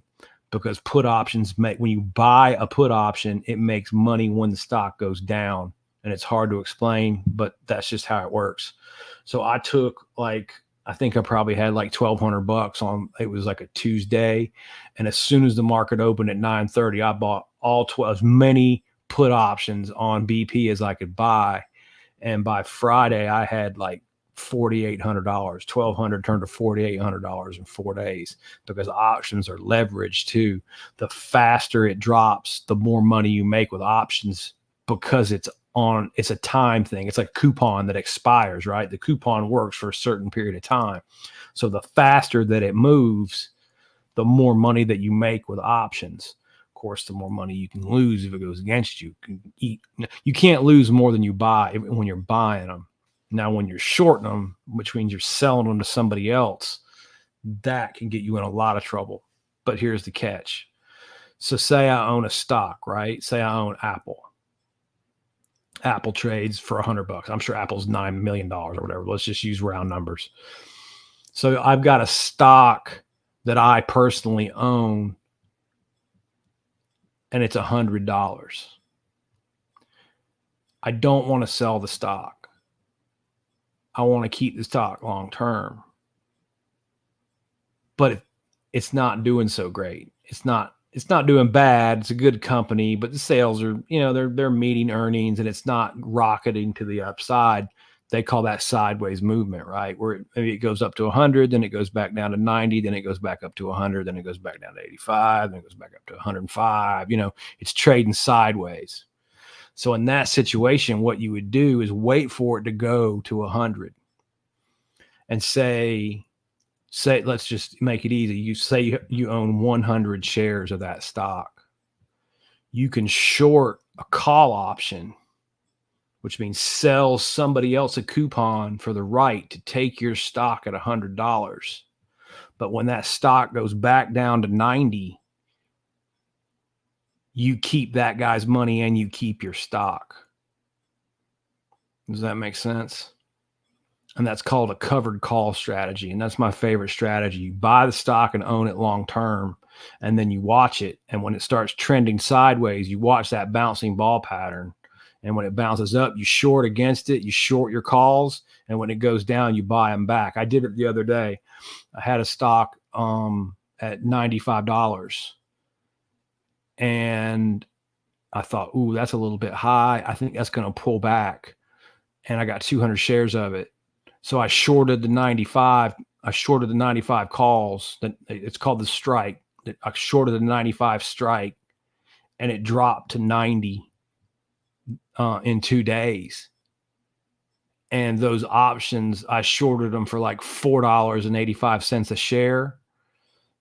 Speaker 1: because put options make, when you buy a put option, it makes money when the stock goes down. And it's hard to explain, but that's just how it works. So I took I think I probably had like $1,200 on, it was like a Tuesday. And as soon as the market opened at 9:30, I bought all 12, as many put options on BP as I could buy. And by Friday, I had like $4,800, $1,200 turned to $4,800 in 4 days, because options are leveraged too. The faster it drops, the more money you make with options, because it's a time thing. It's like a coupon that expires, right? The coupon works for a certain period of time. So the faster that it moves, the more money that you make with options. Of course, the more money you can lose if it goes against you. You can't lose more than you buy when you're buying them. Now, when you're shorting them, which means you're selling them to somebody else, that can get you in a lot of trouble. But here's the catch. So say I own a stock, right? Say I own Apple. Apple trades for $100. I'm sure Apple's $9 million or whatever. Let's just use round numbers. So I've got a stock that I personally own, and it's $100. I don't want to sell the stock. I want to keep the stock long term. But it's not doing so great. It's not doing bad. It's a good company, but the sales are, they're meeting earnings and it's not rocketing to the upside. They call that sideways movement, right? Where maybe it goes up to 100, then it goes back down to 90, then it goes back up to 100, then it goes back down to 85, then it goes back up to 105. It's trading sideways. So in that situation, what you would do is wait for it to go to 100 and say, let's just make it easy. You say you own 100 shares of that stock. You can short a call option, which means sell somebody else a coupon for the right to take your stock at $100. But when that stock goes back down to 90, you keep that guy's money and you keep your stock. Does that make sense? And that's called a covered call strategy. And that's my favorite strategy. You buy the stock and own it long term, and then you watch it. And when it starts trending sideways, you watch that bouncing ball pattern. And when it bounces up, you short against it, you short your calls. And when it goes down, you buy them back. I did it the other day. I had a stock at $95. And I thought, ooh, that's a little bit high. I think that's going to pull back. And I got 200 shares of it. So I shorted the 95. I shorted the 95 calls. That it's called the strike. I shorted the 95 strike, and it dropped to 90 in 2 days. And those options, I shorted them for like $4.85 a share.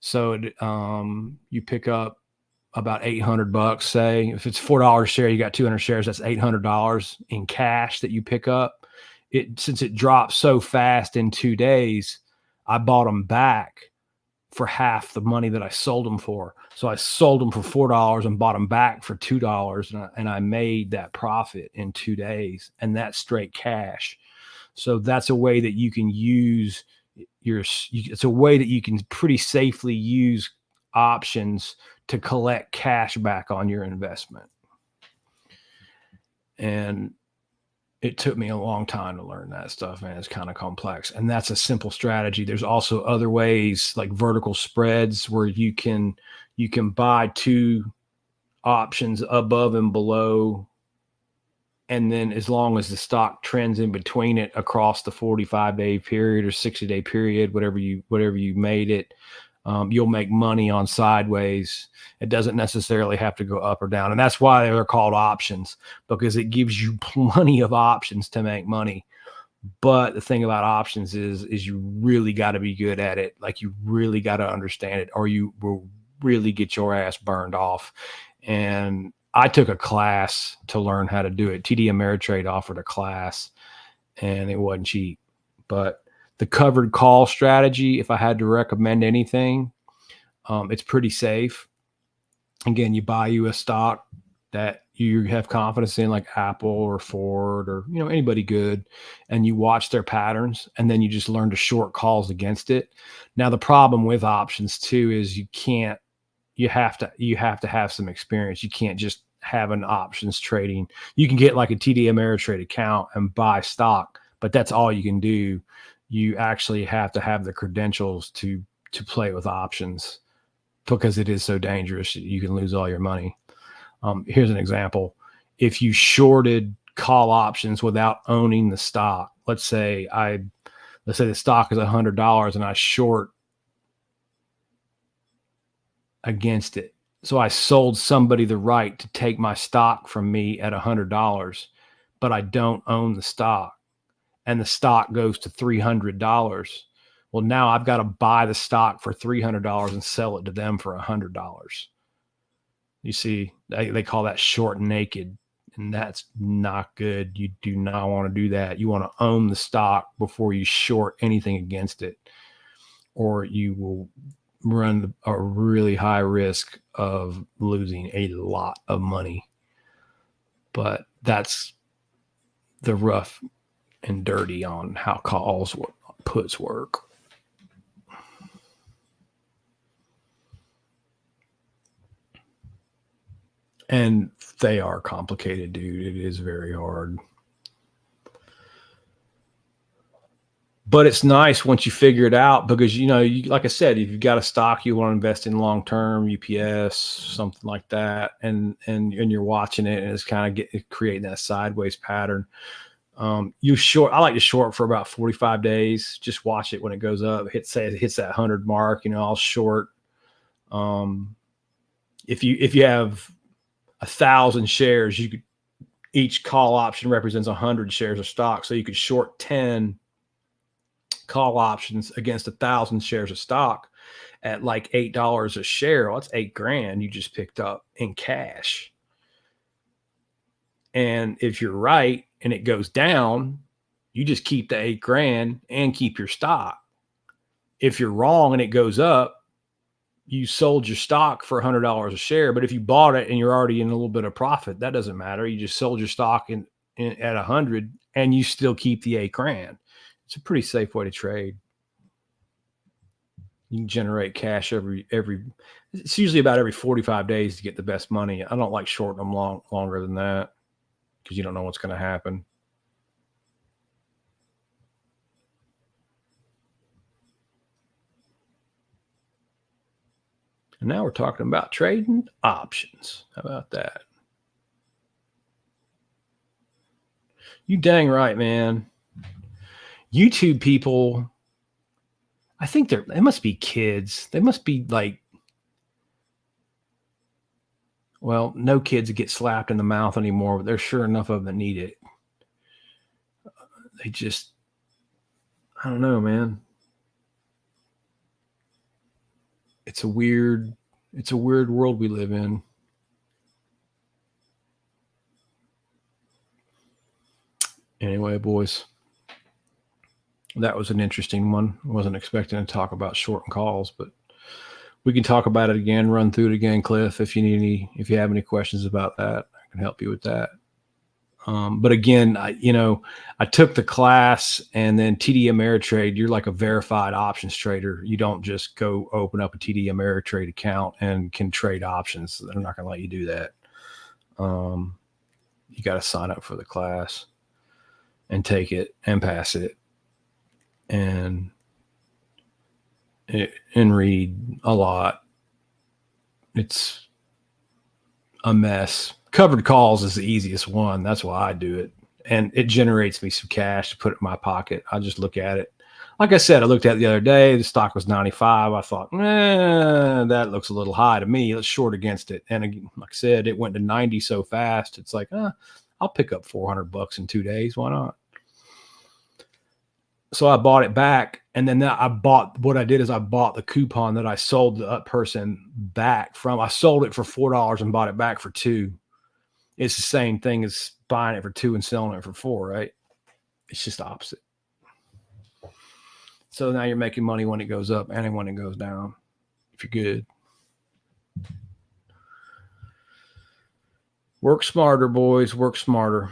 Speaker 1: So you pick up about $800. Say if it's $4 a share, you got 200 shares. That's $800 in cash that you pick up. Since it dropped so fast in 2 days, I bought them back for half the money that I sold them for. So I sold them for $4 and bought them back for $2, and I made that profit in 2 days, and that's straight cash. So that's a way that you can use it's a way that you can pretty safely use options to collect cash back on your investment. And it took me a long time to learn that stuff, man. It's kind of complex. And that's a simple strategy. There's also other ways like vertical spreads where you can buy two options above and below, and then as long as the stock trends in between it across the 45-day period or 60-day period, whatever you made it, you'll make money on sideways. It doesn't necessarily have to go up or down, and that's why they're called options, because it gives you plenty of options to make money. But the thing about options is you really got to be good at it. Like, you really got to understand it, or you will really get your ass burned off. And I took a class to learn how to do it. TD Ameritrade offered a class, and it wasn't cheap. But the covered call strategy, if I had to recommend anything, it's pretty safe. Again, you buy you a stock that you have confidence in, like Apple or Ford or anybody good, and you watch their patterns, and then you just learn to short calls against it. Now, the problem with options too is you have to have some experience. You can't just have an options trading. You can get like a TD Ameritrade account and buy stock, but that's all you can do. You actually have to have the credentials to play with options, because it is so dangerous. You can lose all your money. Here's an example. If you shorted call options without owning the stock, let's say the stock is $100 and I short against it. So I sold somebody the right to take my stock from me at $100, but I don't own the stock, and the stock goes to $300. Well, now I've got to buy the stock for $300 and sell it to them for $100. You see, they call that short naked, and that's not good. You do not want to do that. You want to own the stock before you short anything against it, or you will run a really high risk of losing a lot of money. But that's the rough and dirty on how puts work. And they are complicated, dude. It is very hard. But it's nice once you figure it out, because like I said, if you've got a stock you want to invest in long term, UPS, something like that, and you're watching it, and it's kind of creating that sideways pattern. I like to short for about 45 days. Just watch it when it goes up. Say it hits that 100 mark. I'll short. If you have 1,000 shares, each call option represents 100 shares of stock, so you could short 10 call options against 1,000 shares of stock at like $8 a share. Well, that's $8,000 you just picked up in cash. And if you're right and it goes down, you just keep the $8,000 and keep your stock. If you're wrong and it goes up, you sold your stock for $100 a share. But if you bought it and you're already in a little bit of profit, that doesn't matter. You just sold your stock at 100, and you still keep the $8,000. It's a pretty safe way to trade. You can generate cash it's usually about every 45 days to get the best money. I don't like shorting them longer than that, because you don't know what's going to happen. And now we're talking about trading options. How about that? You dang right, man. YouTube people, I think they must be kids. They must be like, well, no kids get slapped in the mouth anymore, but there's sure enough of them that need it. They just, I don't know, man. It's a weird world we live in. Anyway, boys, that was an interesting one. I wasn't expecting to talk about short and calls, but we can talk about it again, run through it again, Cliff. If you have any questions about that, I can help you with that. But again, I took the class, and then TD Ameritrade, you're like a verified options trader. You don't just go open up a TD Ameritrade account and can trade options. They're not going to let you do that. You got to sign up for the class and take it and pass it and read a lot. It's a mess. Covered calls is the easiest one. That's why I do it. And it generates me some cash to put in my pocket. I just look at it. Like I said, I looked at it the other day. The stock was 95. I thought, that looks a little high to me. Let's short against it. And like I said, it went to 90 so fast. It's like, I'll pick up $400 in 2 days. Why not? So I bought it back. And then what I did is I bought the coupon that I sold the person back from. I sold it for $4 and bought it back for $2. It's the same thing as buying it for $2 and selling it for $4, right? It's just the opposite. So now you're making money when it goes up and when it goes down, if you're good. Work smarter, boys. Work smarter.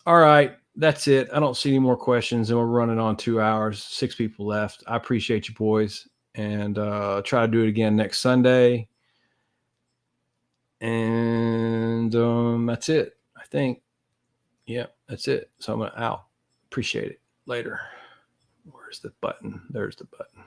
Speaker 1: All right. That's it. I don't see any more questions, and we're running on 2 hours. 6 people left. I appreciate you, boys, and try to do it again next Sunday. And that's it, I think. Yeah, that's it. So I'm out. Appreciate it. Later. Where's the button? There's the button.